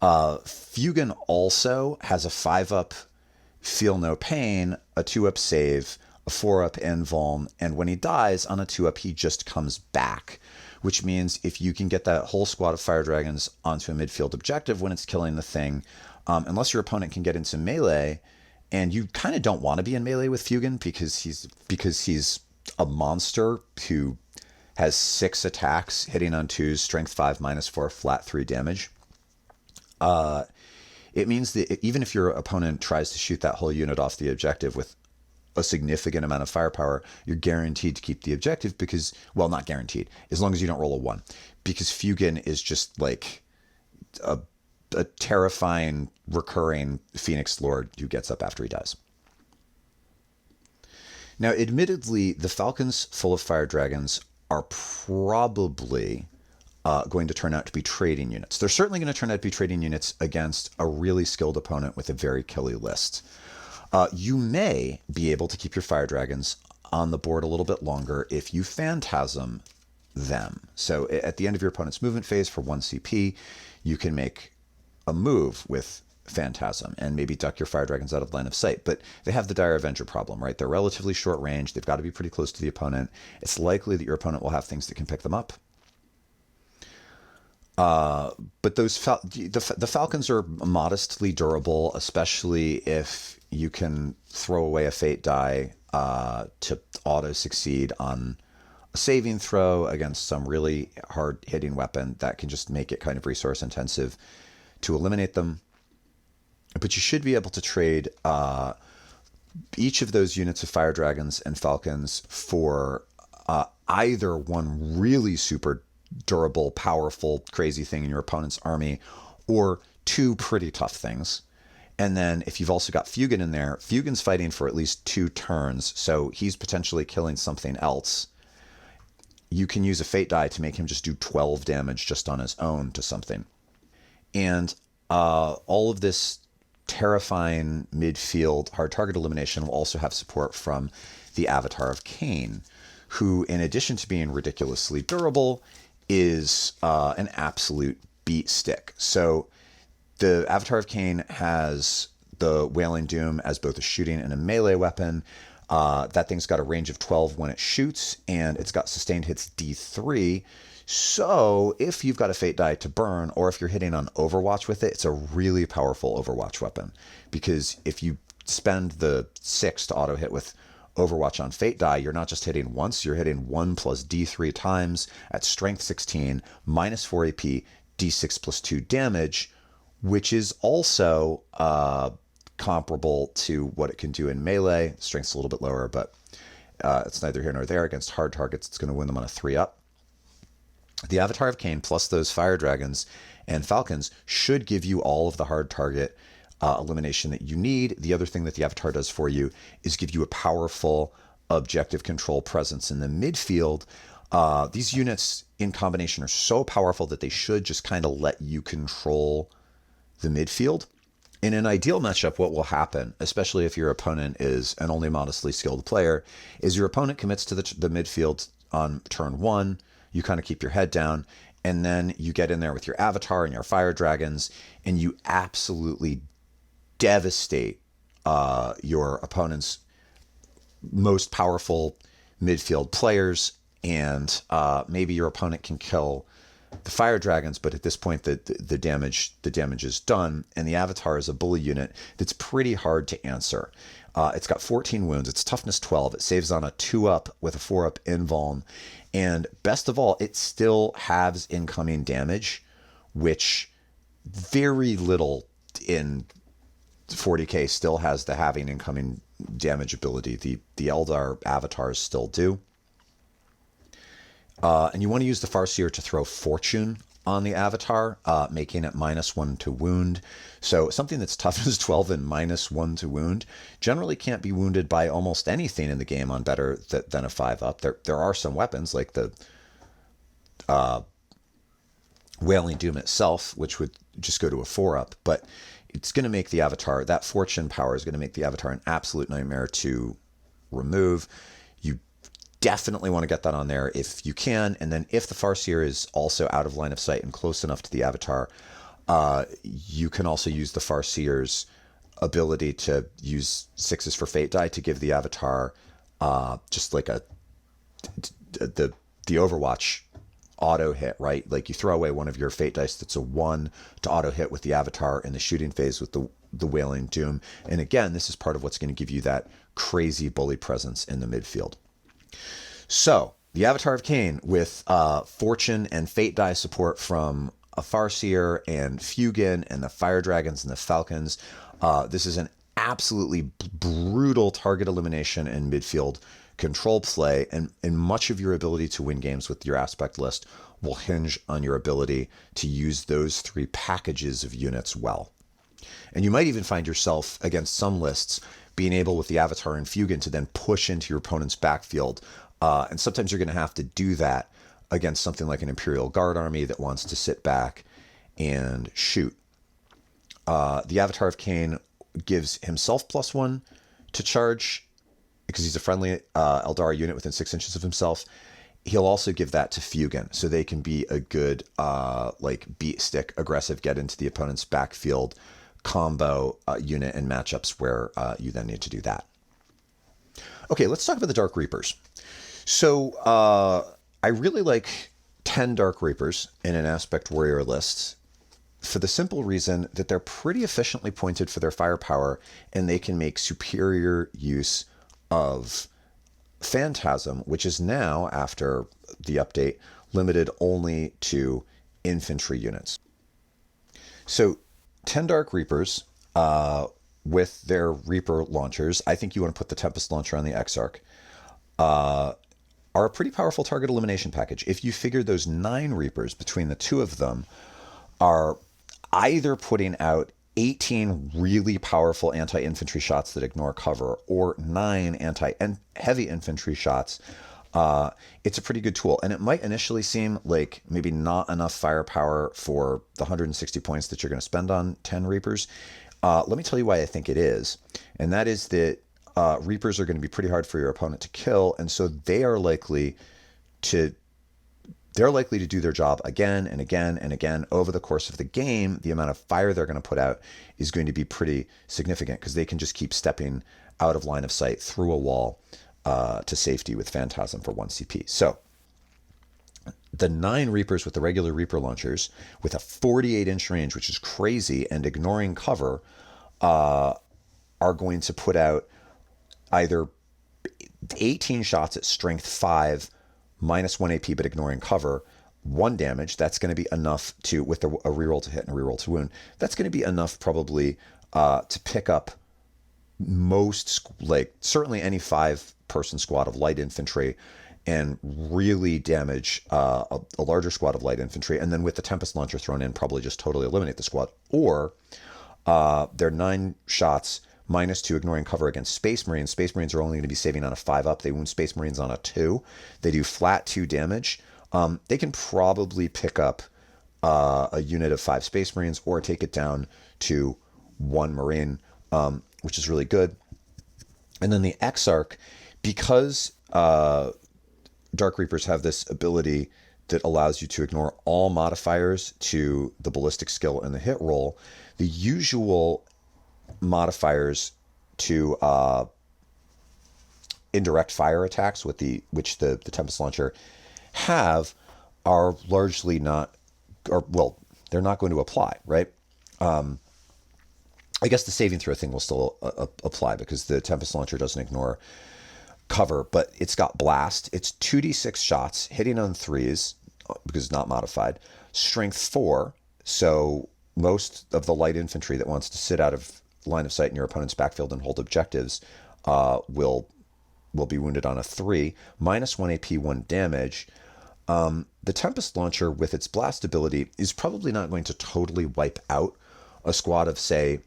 Fuegan also has a 5-up Feel No Pain, a 2-up save, a 4-up invuln, and when he dies on a 2-up, he just comes back, which means if you can get that whole squad of Fire Dragons onto a midfield objective when it's killing the thing, unless your opponent can get into melee, and you kind of don't want to be in melee with Fuegan because he's a monster who has 6 attacks, hitting on 2s, strength 5, -4, flat 3 damage. It means that even if your opponent tries to shoot that whole unit off the objective with a significant amount of firepower, you're guaranteed to keep the objective because, well, not guaranteed, as long as you don't roll a 1, because Fuegan is just like a terrifying recurring Phoenix Lord who gets up after he dies. Now, admittedly, the Falcons full of Fire Dragons are probably going to turn out to be trading units. They're certainly going to turn out to be trading units against a really skilled opponent with a very killy list. You may be able to keep your Fire Dragons on the board a little bit longer if you Phantasm them. So at the end of your opponent's movement phase for 1 CP, you can make a move with Phantasm and maybe duck your Fire Dragons out of line of sight. But they have the Dire Avenger problem, right? They're relatively short range. They've got to be pretty close to the opponent. It's likely that your opponent will have things that can pick them up. But the Falcons are modestly durable, especially if you can throw away a fate die to auto succeed on a saving throw against some really hard hitting weapon that can just make it kind of resource intensive to eliminate them. But you should be able to trade each of those units of Fire Dragons and Falcons for either one really super durable, powerful, crazy thing in your opponent's army, or 2 pretty tough things. And then if you've also got Fuegan in there, Fuegan's fighting for at least 2 turns, so he's potentially killing something else. You can use a fate die to make him just do 12 damage just on his own to something. And all of this terrifying midfield hard target elimination will also have support from the Avatar of Khaine, who, in addition to being ridiculously durable, is an absolute beat stick. So the Avatar of Khaine has the Wailing Doom as both a shooting and a melee weapon. That thing's got a range of 12 when it shoots, and it's got sustained hits D3. So if you've got a fate die to burn, or if you're hitting on Overwatch with it, it's a really powerful Overwatch weapon. Because if you spend the 6 to auto hit with Overwatch on fate die, you're not just hitting once, you're hitting 1 plus D3 times at strength 16, -4 AP, D6 plus 2 damage, which is also comparable to what it can do in melee. Strength's a little bit lower, but it's neither here nor there. Against hard targets, it's going to win them on a 3-up. The Avatar of Khaine plus those Fire Dragons and Falcons should give you all of the hard target elimination that you need. The other thing that the Avatar does for you is give you a powerful objective control presence in the midfield. These units in combination are so powerful that they should just kind of let you control the midfield. In an ideal matchup, what will happen, especially if your opponent is an only modestly skilled player, is your opponent commits to the midfield on turn 1, you kind of keep your head down, and then you get in there with your Avatar and your Fire Dragons, and you absolutely devastate your opponent's most powerful midfield players, and maybe your opponent can kill the Fire Dragons, but at this point the damage is done, and the Avatar is a bully unit that's pretty hard to answer. It's got 14 wounds. It's toughness 12. It saves on a 2-up with a 4-up invuln. And best of all, it still halves incoming damage, which very little in 40k still has the halving incoming damage ability. The Eldar avatars still do. And you want to use the Farseer to throw Fortune on the avatar, making it -1 to wound. So something that's toughness 12 and -1 to wound generally can't be wounded by almost anything in the game on better than a 5-up. There are some weapons like the Wailing Doom itself, which would just go to a 4-up, but it's going to make the avatar, that Fortune power is going to make the avatar an absolute nightmare to remove. You definitely want to get that on there if you can. And then if the Farseer is also out of line of sight and close enough to the avatar, you can also use the Farseer's ability to use 6s for fate die to give the avatar just like the Overwatch auto hit, right? Like you throw away one of your fate dice that's a 1 to auto hit with the avatar in the shooting phase with the Wailing Doom. And again, this is part of what's going to give you that crazy bully presence in the midfield. So the Avatar of Khaine with Fortune and Fate die support from a Farseer and Fuegan and the Fire Dragons and the Falcons. This is an absolutely brutal target elimination and midfield control play, and much of your ability to win games with your aspect list will hinge on your ability to use those 3 packages of units well. And you might even find yourself against some lists being able with the Avatar and Fuegan to then push into your opponent's backfield. And sometimes you're going to have to do that against something like an Imperial Guard army that wants to sit back and shoot. The Avatar of Khaine gives himself +1 to charge because he's a friendly Aeldari unit within 6 inches of himself. He'll also give that to Fuegan, so they can be a good beat stick, aggressive, get into the opponent's backfield combo unit in matchups where you then need to do that. Okay, let's talk about the Dark Reapers. So I really like 10 Dark Reapers in an Aspect Warrior list for the simple reason that they're pretty efficiently pointed for their firepower, and they can make superior use of Phantasm, which is now, after the update, limited only to infantry units. So 10 Dark Reapers with their Reaper launchers, I think you want to put the Tempest launcher on the Exarch, are a pretty powerful target elimination package. If you figure those 9 Reapers between the 2 of them are either putting out 18 really powerful anti-infantry shots that ignore cover, or 9 anti-heavy infantry shots, it's a pretty good tool. And it might initially seem like maybe not enough firepower for the 160 points that you're going to spend on 10 Reapers. Let me tell you why I think it is. And that is that Reapers are going to be pretty hard for your opponent to kill, and so they are likely to do their job again and again and again over the course of the game. The amount of fire they're going to put out is going to be pretty significant because they can just keep stepping out of line of sight through a wall to safety with Phantasm for 1 CP. So the 9 Reapers with the regular Reaper launchers with a 48-inch range, which is crazy, and ignoring cover, are going to put out either 18 shots at strength 5, -1 AP, but ignoring cover, 1 damage. That's going to be enough to, with a reroll to hit and a reroll to wound, that's going to be enough probably to pick up most, certainly any 5-person squad of light infantry, and really damage a larger squad of light infantry. And then with the Tempest launcher thrown in, probably just totally eliminate the squad. Or their 9 shots, -2 ignoring cover against Space Marines. Space Marines are only going to be saving on a 5-up. They wound Space Marines on a 2. They do flat 2 damage. They can probably pick up a unit of 5 Space Marines or take it down to 1 Marine, which is really good. And then the Exarch, because Dark Reapers have this ability that allows you to ignore all modifiers to the ballistic skill and the hit roll, the usual modifiers to indirect fire attacks which the Tempest launcher have are largely not, or well, they're not going to apply, right? I guess the saving throw thing will still apply because the Tempest launcher doesn't ignore cover, but it's got blast. It's 2d6 shots, hitting on threes because it's not modified. Strength 4, so most of the light infantry that wants to sit out of line of sight in your opponent's backfield and hold objectives will be wounded on a 3. Minus 1 AP, 1 damage. The Tempest launcher with its blast ability is probably not going to totally wipe out a squad of, say,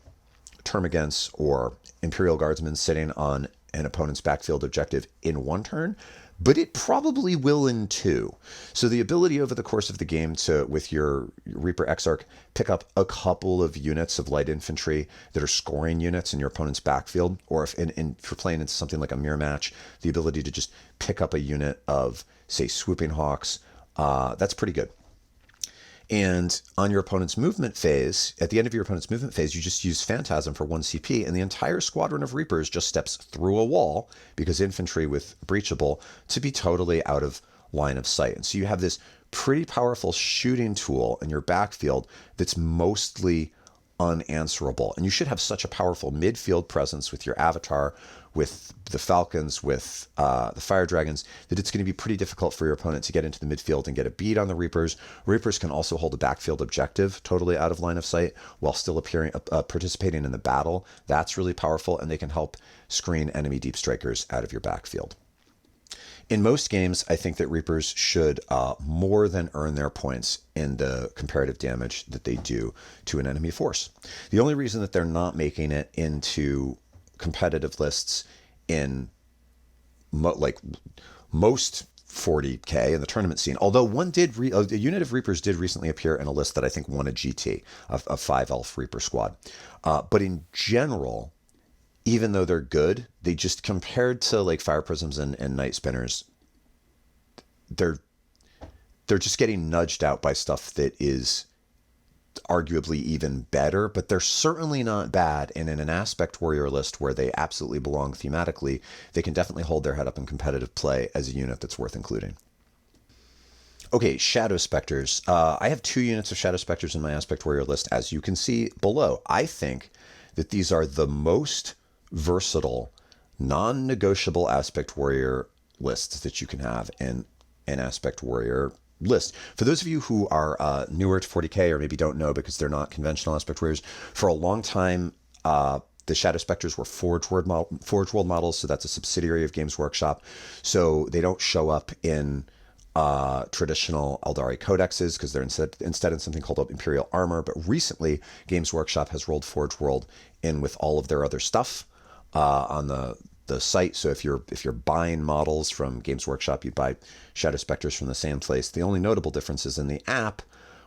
Termagants or Imperial Guardsmen sitting on an opponent's backfield objective in 1 turn, but it probably will in 2. So the ability over the course of the game to, with your Reaper Exarch, pick up a couple of units of light infantry that are scoring units in your opponent's backfield, or if you're playing into something like a mirror match, the ability to just pick up a unit of, say, Swooping Hawks, that's pretty good. And on your opponent's movement phase, at the end of your opponent's movement phase, you just use Phantasm for 1 CP, and the entire squadron of Reapers just steps through a wall, because infantry with breachable, to be totally out of line of sight. And so you have this pretty powerful shooting tool in your backfield that's mostly unanswerable. And you should have such a powerful midfield presence with your avatar, with the Falcons, with the Fire Dragons, that it's going to be pretty difficult for your opponent to get into the midfield and get a beat on the Reapers. Reapers can also hold a backfield objective totally out of line of sight while still participating in the battle. That's really powerful, and they can help screen enemy deep strikers out of your backfield. In most games, I think that Reapers should more than earn their points in the comparative damage that they do to an enemy force. The only reason that they're not making it into competitive lists in most 40k in the tournament scene, although a unit of Reapers did recently appear in a list that I think won a GT, a 5 elf Reaper squad. But in general, even though they're good, they just, compared to like Fire Prisms and Night Spinners, they're just getting nudged out by stuff that is arguably even better, but they're certainly not bad. And in an Aspect Warrior list where they absolutely belong thematically, they can definitely hold their head up in competitive play as a unit that's worth including. Okay, Shadow Specters. I have 2 units of Shadow Specters in my Aspect Warrior list, as you can see below. I think that these are the most versatile, non-negotiable Aspect Warrior lists that you can have in an Aspect Warrior list. For those of you who are newer to 40k or maybe don't know because they're not conventional Aspect Warriors, for a long time the Shadow Specters were Forge World models, so that's a subsidiary of Games Workshop. So they don't show up in traditional Aeldari codexes because they're instead in something called Imperial Armor. But recently, Games Workshop has rolled Forge World in with all of their other stuff on the site. So if you're buying models from Games Workshop, you buy Shadow Specters from the same place. The only notable difference is in the app,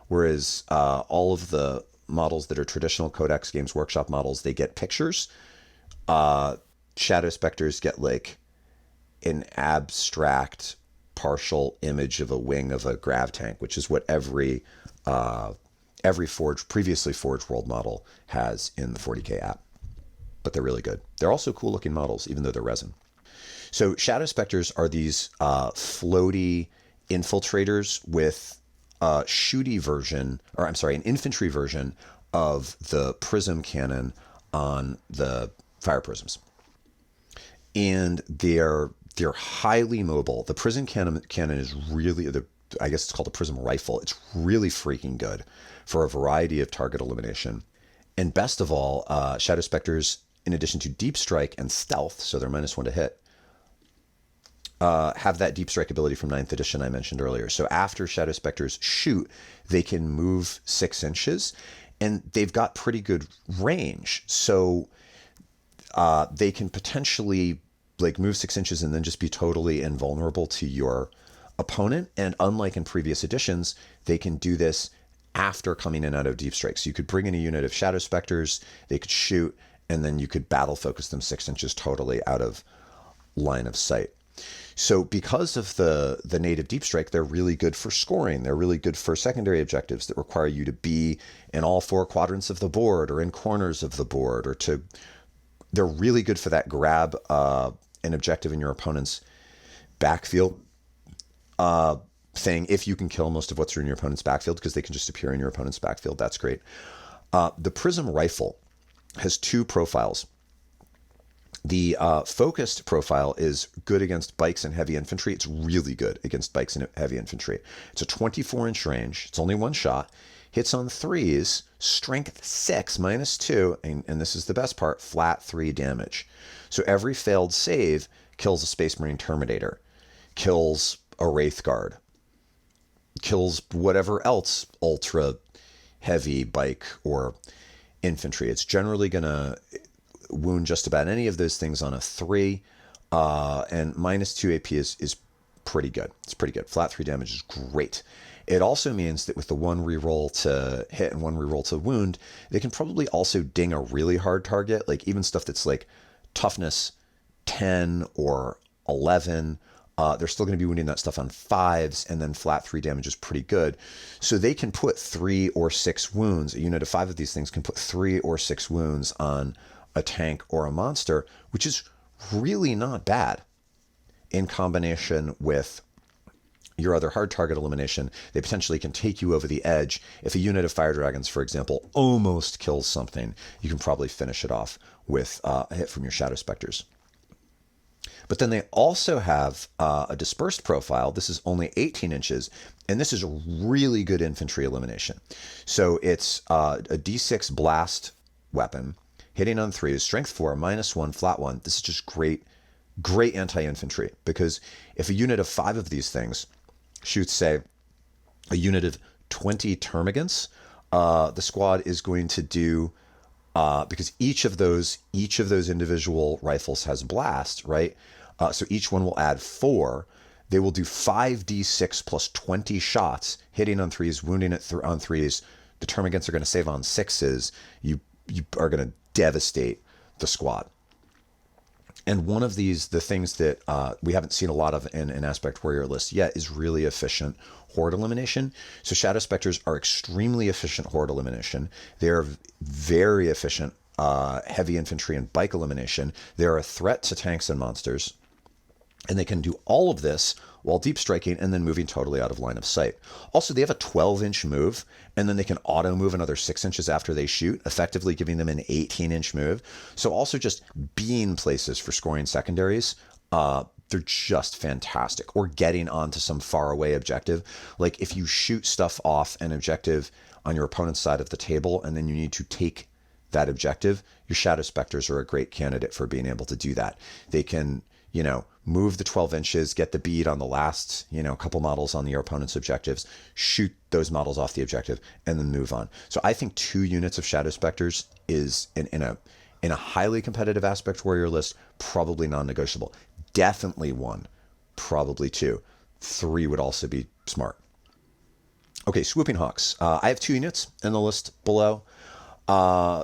whereas all of the models that are traditional Codex Games Workshop models, they get pictures. Shadow Specters get like an abstract partial image of a wing of a grav tank, which is what every previously Forge World model has in the 40k app. But they're really good. They're also cool looking models, even though they're resin. So Shadow Specters are these floaty infiltrators with an infantry version of the prism cannon on the Fire Prisms. And they're highly mobile. The prism cannon is really, I guess it's called a prism rifle. It's really freaking good for a variety of target elimination. And best of all, Shadow Specters, in addition to Deep Strike and Stealth, so they're -1 to hit, have that Deep Strike ability from 9th edition I mentioned earlier. So after Shadow Specters shoot, they can move 6 inches, and they've got pretty good range. So they can potentially like move 6 inches and then just be totally invulnerable to your opponent. And unlike in previous editions, they can do this after coming in out of Deep Strike. So you could bring in a unit of Shadow Specters, they could shoot, and then you could battle focus them 6 inches totally out of line of sight. So because of the native Deep Strike, they're really good for scoring. They're really good for secondary objectives that require you to be in all 4 quadrants of the board or in corners of the board, or they're really good for that grab an objective in your opponent's backfield thing. If you can kill most of what's in your opponent's backfield, because they can just appear in your opponent's backfield, that's great. The Prism Rifle has two profiles. The focused profile is good against bikes and heavy infantry. It's really good against bikes and heavy infantry. It's a 24-inch range. It's only one shot. Hits on 3s, strength 6, -2, and this is the best part, flat 3 damage. So every failed save kills a Space Marine Terminator, kills a Wraith Guard, kills whatever else ultra heavy bike or infantry. It's generally going to wound just about any of those things on a 3, and -2 AP is pretty good. It's pretty good. Flat 3 damage is great. It also means that with the one reroll to hit and one reroll to wound, they can probably also ding a really hard target, like even stuff that's like toughness 10 or 11. They're still going to be wounding that stuff on 5s, and then flat 3 damage is pretty good. So they can put 3 or 6 wounds. A unit of 5 of these things can put 3 or 6 wounds on a tank or a monster, which is really not bad in combination with your other hard target elimination. They potentially can take you over the edge. If a unit of fire dragons, for example, almost kills something, you can probably finish it off with a hit from your Shadow Specters. But then they also have a dispersed profile. This is only 18 inches, and this is a really good infantry elimination. So it's a D6 blast weapon, hitting on 3s, strength 4, -1, flat 1. This is just great anti-infantry, because if a unit of 5 of these things shoots, say, a unit of 20 termagants, the squad is going to do, because each of those individual rifles has blast, right? So each one will add 4. They will do 5d6 plus 20 shots, hitting on 3s, wounding it on 3s. The termagants are going to save on 6s. You are going to devastate the squad. And one of these, the things that we haven't seen a lot of in an Aspect Warrior list yet, is really efficient Horde elimination. So Shadow Specters are extremely efficient Horde elimination. They're very efficient heavy infantry and bike elimination. They're a threat to tanks and monsters. And they can do all of this while deep striking and then moving totally out of line of sight. Also, they have a 12-inch move, and then they can auto move another 6 inches after they shoot, effectively giving them an 18-inch move. So also just being places for scoring secondaries, they're just fantastic. Or getting onto some faraway objective. Like if you shoot stuff off an objective on your opponent's side of the table, and then you need to take that objective, your Shadow Specters are a great candidate for being able to do that. They can, move the 12 inches, get the bead on the last, couple models on your opponent's objectives, shoot those models off the objective, and then move on. So I think 2 units of Shadow Specters is in a highly competitive Aspect Warrior list, probably non-negotiable. Definitely 1, probably 2. 3 would also be smart. Okay, Swooping Hawks. I have 2 units in the list below.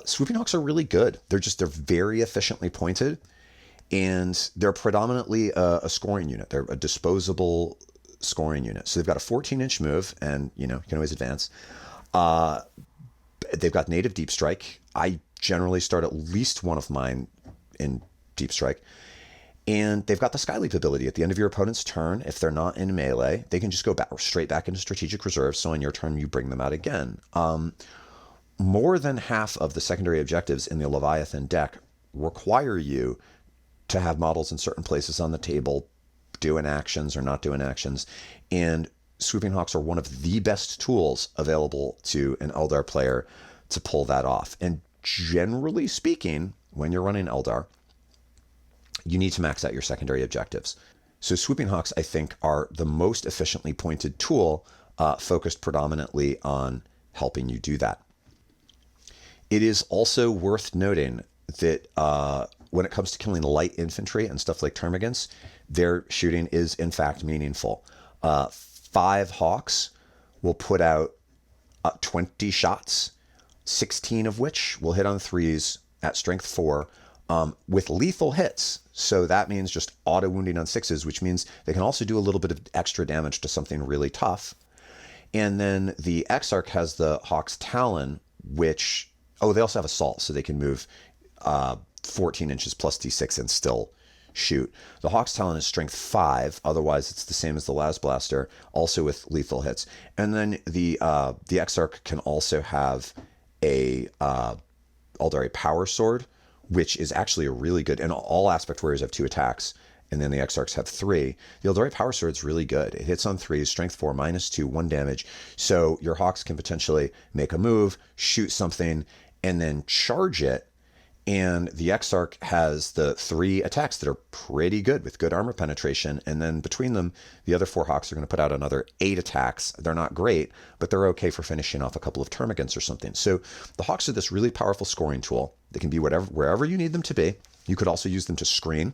Swooping Hawks are really good. They're very efficiently pointed. And they're predominantly a scoring unit. They're a disposable scoring unit. So they've got a 14-inch move, and you can always advance. They've got native deep strike. I generally start at least one of mine in deep strike. And they've got the Sky Leap ability. At the end of your opponent's turn, if they're not in melee, they can just go straight back into strategic reserve. So on your turn, you bring them out again. More than half of the secondary objectives in the Leviathan deck require you to have models in certain places on the table, doing actions or not doing actions. And Swooping Hawks are one of the best tools available to an Eldar player to pull that off. And generally speaking, when you're running Eldar, you need to max out your secondary objectives. So Swooping Hawks, I think, are the most efficiently pointed tool, focused predominantly on helping you do that. It is also worth noting that when it comes to killing light infantry and stuff like termagants, their shooting is in fact meaningful. 5 Hawks will put out 20 shots, 16 of which will hit on 3s at strength 4 with lethal hits. So that means just auto wounding on 6s, which means they can also do a little bit of extra damage to something really tough. And then the Exarch has the Hawk's Talon, which, they also have Assault, so they can move 14 inches plus D6 and still shoot. The Hawk's Talon is strength 5, otherwise it's the same as the Las Blaster, also with lethal hits. And then the Exarch can also have a Aeldari Power Sword, which is actually a really good, and all Aspect Warriors have 2 attacks, and then the Exarchs have 3. The Aeldari Power Sword's really good. It hits on 3s, strength 4, -2, 1 damage. So your Hawks can potentially make a move, shoot something, and then charge it. And the Exarch has the 3 attacks that are pretty good with good armor penetration. And then between them, the other 4 Hawks are going to put out another 8 attacks. They're not great, but they're okay for finishing off a couple of termagants or something. So the Hawks are this really powerful scoring tool. They can be wherever you need them to be. You could also use them to screen,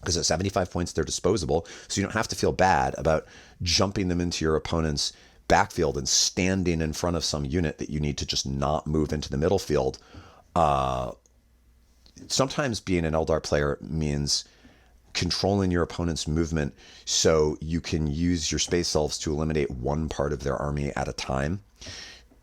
because at 75 points, they're disposable. So you don't have to feel bad about jumping them into your opponent's backfield and standing in front of some unit that you need to just not move into the middle field. Sometimes being an Eldar player means controlling your opponent's movement so you can use your Space Elves to eliminate one part of their army at a time.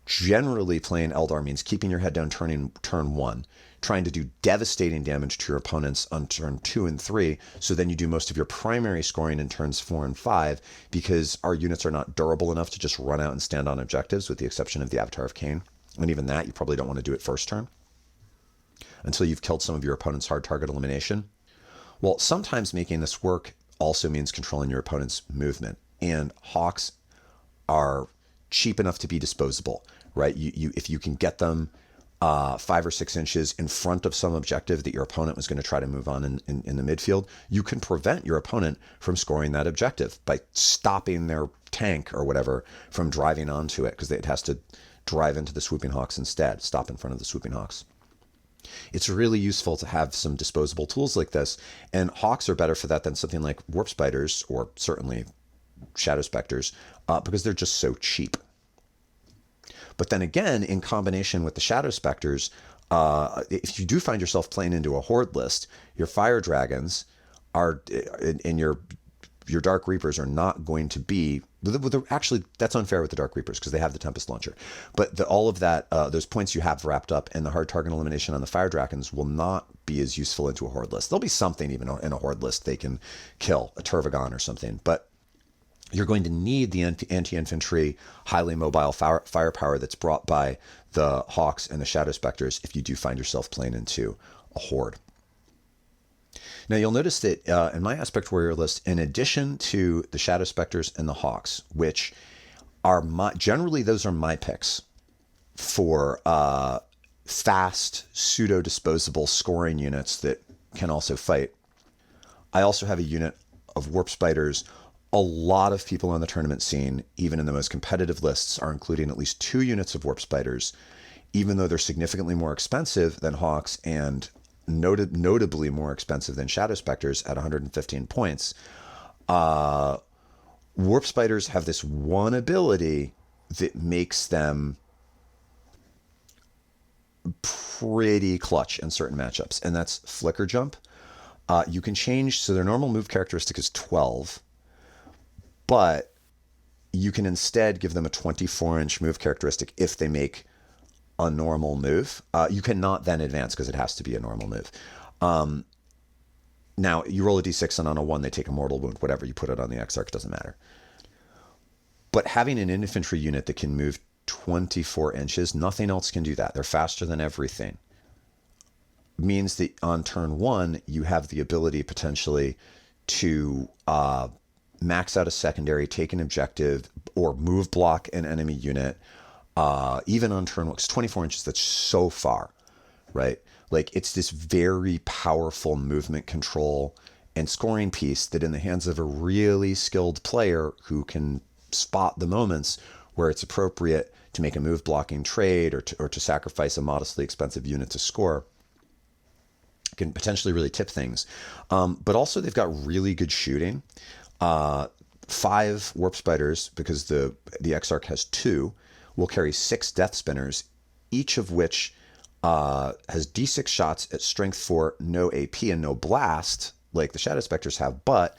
Generally, playing Eldar means keeping your head down turn 1, trying to do devastating damage to your opponents on turn 2 and 3, so then you do most of your primary scoring in turns 4 and 5, because our units are not durable enough to just run out and stand on objectives, with the exception of the Avatar of Khaine. And even that, you probably don't want to do it first turn until you've killed some of your opponent's hard target elimination. Well, sometimes making this work also means controlling your opponent's movement. And Hawks are cheap enough to be disposable, right? If you can get them 5 or 6 inches in front of some objective that your opponent was going to try to move on in the midfield, you can prevent your opponent from scoring that objective by stopping their tank or whatever from driving onto it, because it has to drive into the swooping Hawks instead, stop in front of the swooping Hawks. It's really useful to have some disposable tools like this, and Hawks are better for that than something like Warp Spiders, or certainly Shadow Specters, because they're just so cheap. But then again, in combination with the Shadow Specters, if you do find yourself playing into a Horde list, your Fire Dragons are, and your Dark Reapers are not going to be, actually, that's unfair with the Dark Reapers because they have the Tempest Launcher. But all of that, those points you have wrapped up and the hard target elimination on the Fire Dragons will not be as useful into a Horde list. There'll be something even in a Horde list they can kill, a Turvagon or something. But you're going to need the anti-infantry, highly mobile firepower that's brought by the Hawks and the Shadow Specters if you do find yourself playing into a Horde. Now, you'll notice that in my Aspect Warrior list, in addition to the Shadow Specters and the Hawks, which are generally those are my picks for fast, pseudo-disposable scoring units that can also fight, I also have a unit of Warp Spiders. A lot of people on the tournament scene, even in the most competitive lists, are including at least 2 units of Warp Spiders, even though they're significantly more expensive than Hawks and notably more expensive than Shadow Specters at 115 points. Warp Spiders have this one ability that makes them pretty clutch in certain matchups, and that's Flicker Jump. You can change, so their normal move characteristic is 12, but you can instead give them a 24-inch move characteristic if they make a normal move. You cannot then advance because it has to be a normal move. Now, you roll a d6 and on a 1 they take a mortal wound, whatever. You put it on the Exarch, doesn't matter. But having an infantry unit that can move 24 inches, nothing else can do that. They're faster than everything. Means that on turn 1, you have the ability potentially to max out a secondary, take an objective, or move block an enemy unit. Even on turn 1, 24 inches, that's so far, right? Like, it's this very powerful movement control and scoring piece that in the hands of a really skilled player who can spot the moments where it's appropriate to make a move blocking trade or to sacrifice a modestly expensive unit to score, can potentially really tip things. But also they've got really good shooting. 5 Warp Spiders, because the Exarch has 2, will carry 6 Death Spinners, each of which has d6 shots at strength 4, no AP, and no blast, like the Shadow Specters have, but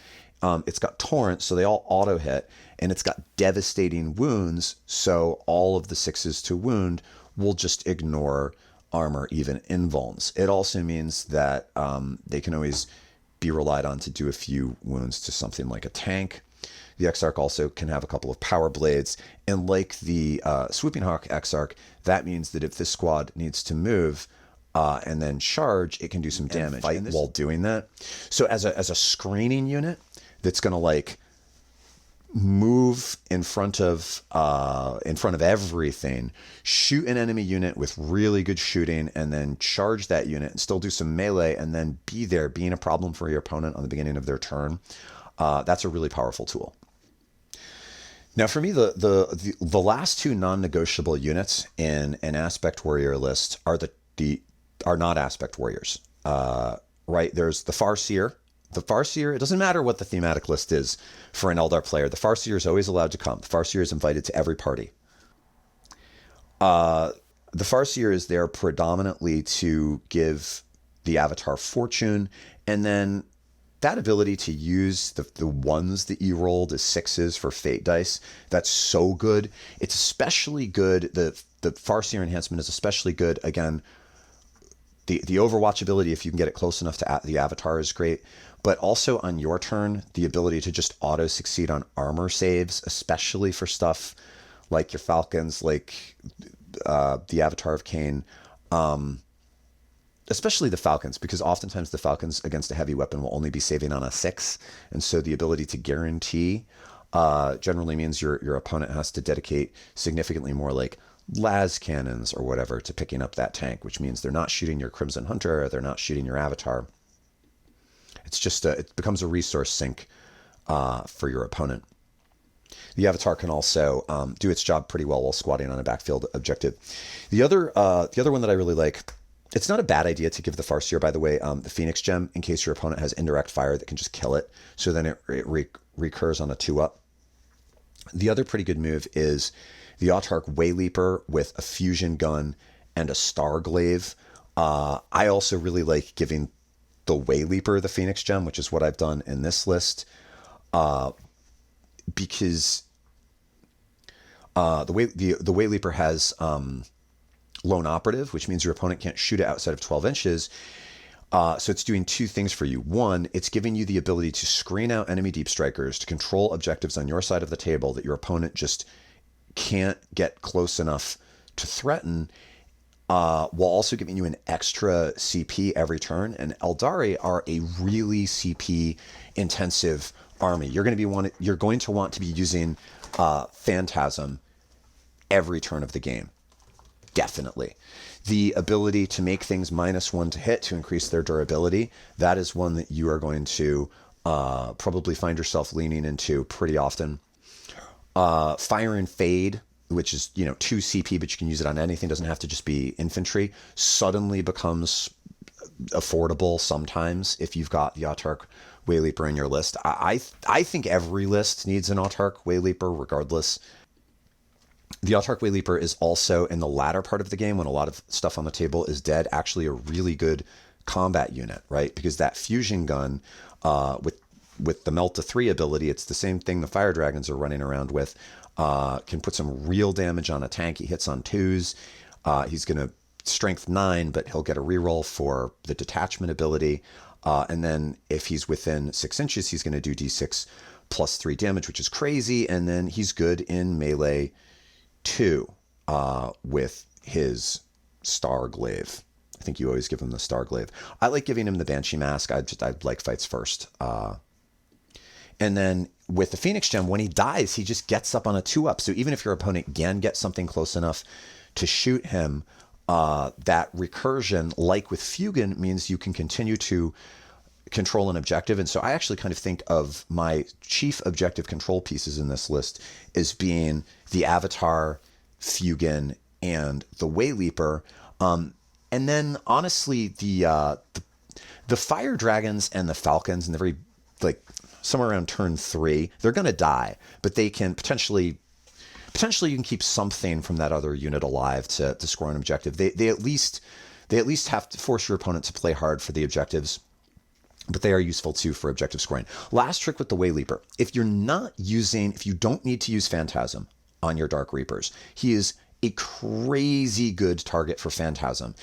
it's got Torrent, so they all auto-hit, and it's got devastating wounds, so all of the 6s to wound will just ignore armor, even invulns. It also means that they can always be relied on to do a few wounds to something like a tank. The Exarch also can have a couple of power blades, and like the Swooping Hawk Exarch, that means that if this squad needs to move, and then charge, it can do some damage while doing that. So as a screening unit that's going to like move in front of everything, shoot an enemy unit with really good shooting, and then charge that unit and still do some melee, and then be there being a problem for your opponent on the beginning of their turn. That's a really powerful tool. Now, for me, the last two non-negotiable units in an Aspect Warrior list are are not Aspect Warriors. Right? There's the Farseer. The Farseer, it doesn't matter what the thematic list is for an Eldar player. The Farseer is always allowed to come. The Farseer is invited to every party. The Farseer is there predominantly to give the Avatar fortune, and then that ability to use the ones that you rolled as sixes for fate dice, that's so good. It's especially good. The Farseer enhancement is especially good. Again, the Overwatch ability, if you can get it close enough to the Avatar, is great. But also on your turn, the ability to just auto-succeed on armor saves, especially for stuff like your Falcons, like the Avatar of Khaine, especially the Falcons, because oftentimes the Falcons against a heavy weapon will only be saving on a 6. And so the ability to guarantee generally means your opponent has to dedicate significantly more like las cannons or whatever to picking up that tank, which means they're not shooting your Crimson Hunter, or they're not shooting your Avatar. It's just it becomes a resource sink for your opponent. The Avatar can also do its job pretty well while squatting on a backfield objective. The other one that I really like, it's not a bad idea to give the Farseer, by the way, the Phoenix Gem, in case your opponent has indirect fire that can just kill it. So then it recurs on a 2-up. The other pretty good move is the Autarch Wayleaper with a fusion gun and a star glaive. I also really like giving the Wayleaper the Phoenix Gem, which is what I've done in this list, because the Wayleaper has lone operative, which means your opponent can't shoot it outside of 12 inches. So it's doing two things for you. One, it's giving you the ability to screen out enemy deep strikers, to control objectives on your side of the table that your opponent just can't get close enough to threaten, while also giving you an extra CP every turn. And Aeldari are a really CP intensive army. You're going to want to be using Phantasm every turn of the game. Definitely. The ability to make things -1 to hit to increase their durability, that is one that you are going to probably find yourself leaning into pretty often. Fire and Fade, which is 2 CP, but you can use it on anything, doesn't have to just be infantry, suddenly becomes affordable sometimes if you've got the Autarch Wayleaper in your list. I think every list needs an Autarch Wayleaper regardless. The Autarch Wayleaper is also, in the latter part of the game, when a lot of stuff on the table is dead, actually a really good combat unit, right? Because that fusion gun with the Melt to 3 ability, it's the same thing the Fire Dragons are running around with, can put some real damage on a tank. He hits on 2s. He's going to strength 9, but he'll get a reroll for the detachment ability. And then if he's within 6 inches, he's going to do d6 plus 3 damage, which is crazy. And then he's good in melee 2 with his Star Glaive. I think you always give him the Star Glaive. I like giving him the Banshee Mask. I like fights first. And then with the Phoenix Gem, when he dies, he just gets up on a 2-up. So even if your opponent can get something close enough to shoot him, that recursion, like with Fuegan, means you can continue to control an objective. And so I actually kind of think of my chief objective control pieces in this list as being the Avatar, Fuegan, and the Wayleaper. And then honestly, the Fire Dragons and the Falcons, and the very, like, somewhere around turn 3, they're going to die, but they can potentially you can keep something from that other unit alive to score an objective. They at least have to force your opponent to play hard for the objectives, but they are useful too for objective scoring. Last trick with the Wayleaper: if you don't need to use Phantasm on your Dark Reapers, he is a crazy good target for Phantasm,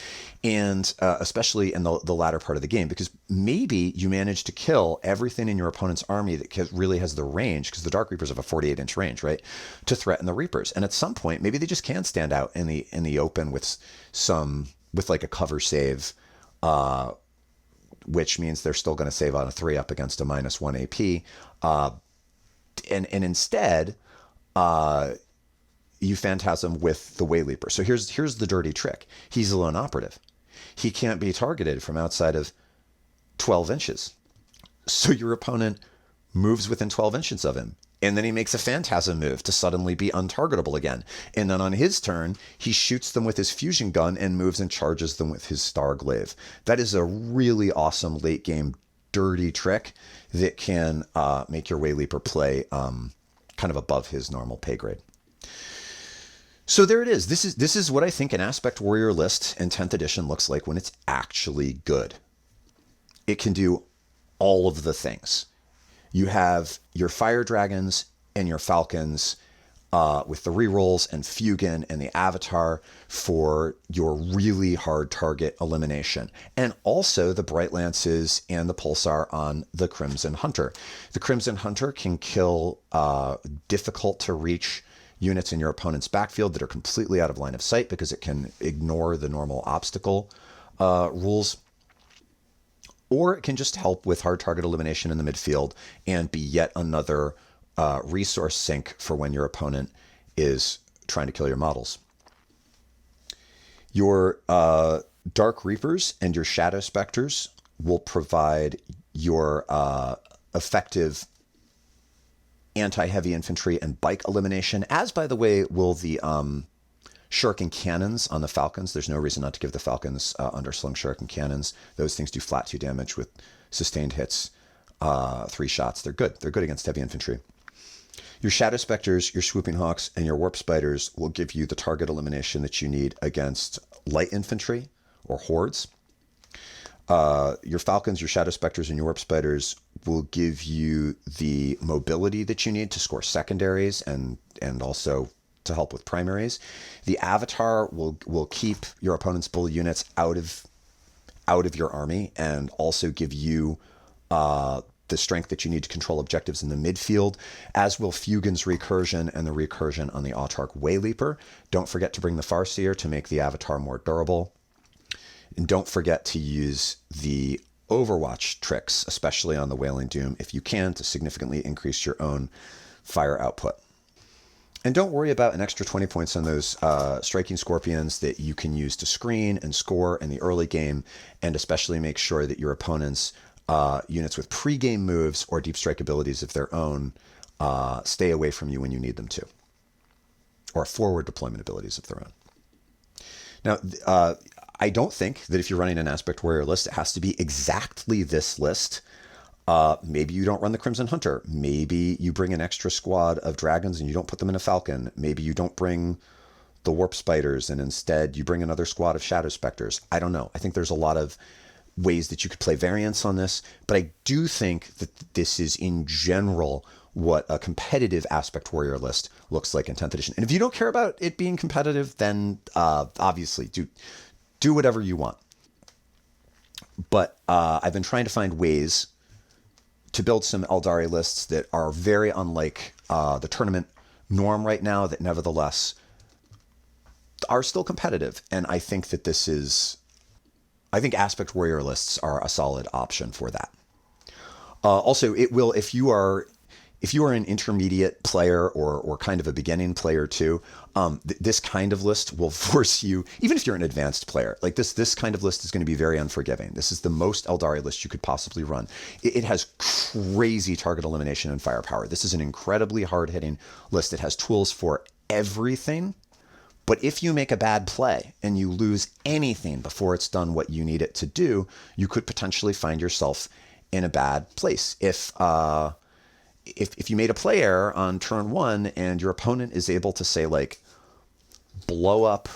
and especially in the latter part of the game, because maybe you manage to kill everything in your opponent's army that really has the range, because the Dark Reapers have a 48-inch range, right, to threaten the Reapers. And at some point, maybe they just can stand out in the open with some with like a cover save, which means they're still going to save on a 3 up against a -1 AP. And instead, you Phantasm with the Wayleaper. So here's the dirty trick. He's a lone operative. He can't be targeted from outside of 12 inches. So your opponent moves within 12 inches of him. And then he makes a Phantasm move to suddenly be untargetable again. And then on his turn, he shoots them with his fusion gun and moves and charges them with his star glaive. That is a really awesome late game dirty trick that can make your Wayleaper play kind of above his normal pay grade. So there it is. This is what I think an Aspect Warrior list in 10th edition looks like when it's actually good. It can do all of the things. You have your Fire Dragons and your Falcons with the rerolls and Fuegan and the Avatar for your really hard target elimination. And also the Bright Lances and the Pulsar on the Crimson Hunter. The Crimson Hunter can kill difficult to reach units in your opponent's backfield that are completely out of line of sight because it can ignore the normal obstacle rules. Or it can just help with hard target elimination in the midfield and be yet another resource sink for when your opponent is trying to kill your models. Your Dark Reapers and your Shadow Specters will provide your effective anti-heavy infantry and bike elimination, as, by the way, will the Shuriken cannons on the Falcons. There's no reason not to give the Falcons underslung Shuriken cannons. Those things do flat 2 damage with sustained hits, 3 shots. They're good. They're good against heavy infantry. Your Shadow Specters, your Swooping Hawks, and your Warp Spiders will give you the target elimination that you need against light infantry or hordes. Your Falcons, your Shadow Specters, and your Warp Spiders will give you the mobility that you need to score secondaries and also to help with primaries. The Avatar will keep your opponent's bull units out of your army and also give you the strength that you need to control objectives in the midfield, as will Fuegan's recursion and the recursion on the Autarch Wayleaper. Don't forget to bring the Farseer to make the Avatar more durable. And don't forget to use the Overwatch tricks, especially on the Wailing Doom, if you can, to significantly increase your own fire output. And don't worry about an extra 20 points on those Striking Scorpions that you can use to screen and score in the early game, and especially make sure that your opponent's units with pre-game moves or deep strike abilities of their own stay away from you when you need them to, or forward deployment abilities of their own. Now, I don't think that if you're running an Aspect Warrior list, it has to be exactly this list. Maybe you don't run the Crimson Hunter. Maybe you bring an extra squad of dragons and you don't put them in a Falcon. Maybe you don't bring the Warp Spiders and instead you bring another squad of Shadow Specters. I don't know. I think there's a lot of ways that you could play variants on this, but I do think that this is in general what a competitive Aspect Warrior list looks like in 10th edition. And if you don't care about it being competitive, then obviously do whatever you want. But I've been trying to find ways to build some Aeldari lists that are very unlike the tournament norm right now, that nevertheless are still competitive. And I think that I think Aspect Warrior lists are a solid option for that. Also, it will, if you are an intermediate player or kind of a beginning player too, this kind of list will force you, even if you're an advanced player, like this kind of list is going to be very unforgiving. This is the most Aeldari list you could possibly run. It has crazy target elimination and firepower. This is an incredibly hard-hitting list. It has tools for everything. But if you make a bad play and you lose anything before it's done what you need it to do, you could potentially find yourself in a bad place. If you made a play error on turn 1 and your opponent is able to, say, like, blow up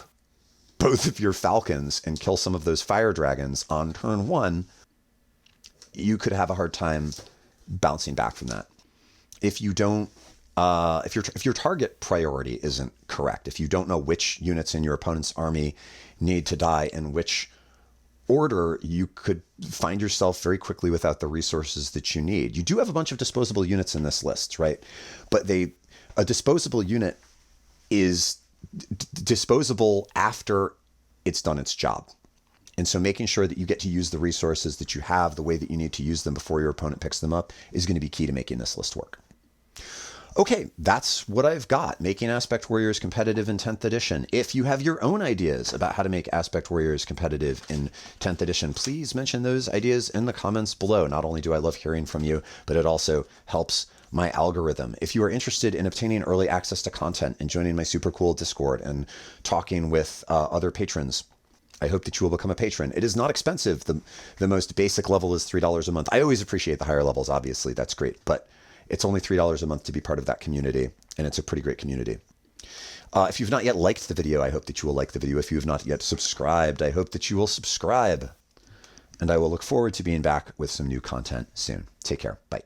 both of your Falcons and kill some of those Fire Dragons on turn 1, you could have a hard time bouncing back from that. If you don't, if your target priority isn't correct, if you don't know which units in your opponent's army need to die and which order, you could find yourself very quickly without the resources that you need. You do have a bunch of disposable units in this list, right? But a disposable unit is disposable after it's done its job. And so making sure that you get to use the resources that you have the way that you need to use them before your opponent picks them up is going to be key to making this list work. Okay, that's what I've got, making Aspect Warriors competitive in 10th edition. If you have your own ideas about how to make Aspect Warriors competitive in 10th edition, please mention those ideas in the comments below. Not only do I love hearing from you, but it also helps my algorithm. If you are interested in obtaining early access to content and joining my super cool Discord and talking with other patrons, I hope that you will become a patron. It is not expensive. The most basic level is $3 a month. I always appreciate the higher levels, obviously. That's great. But it's only $3 a month to be part of that community, and it's a pretty great community. If you've not yet liked the video, I hope that you will like the video. If you have not yet subscribed, I hope that you will subscribe. And I will look forward to being back with some new content soon. Take care. Bye.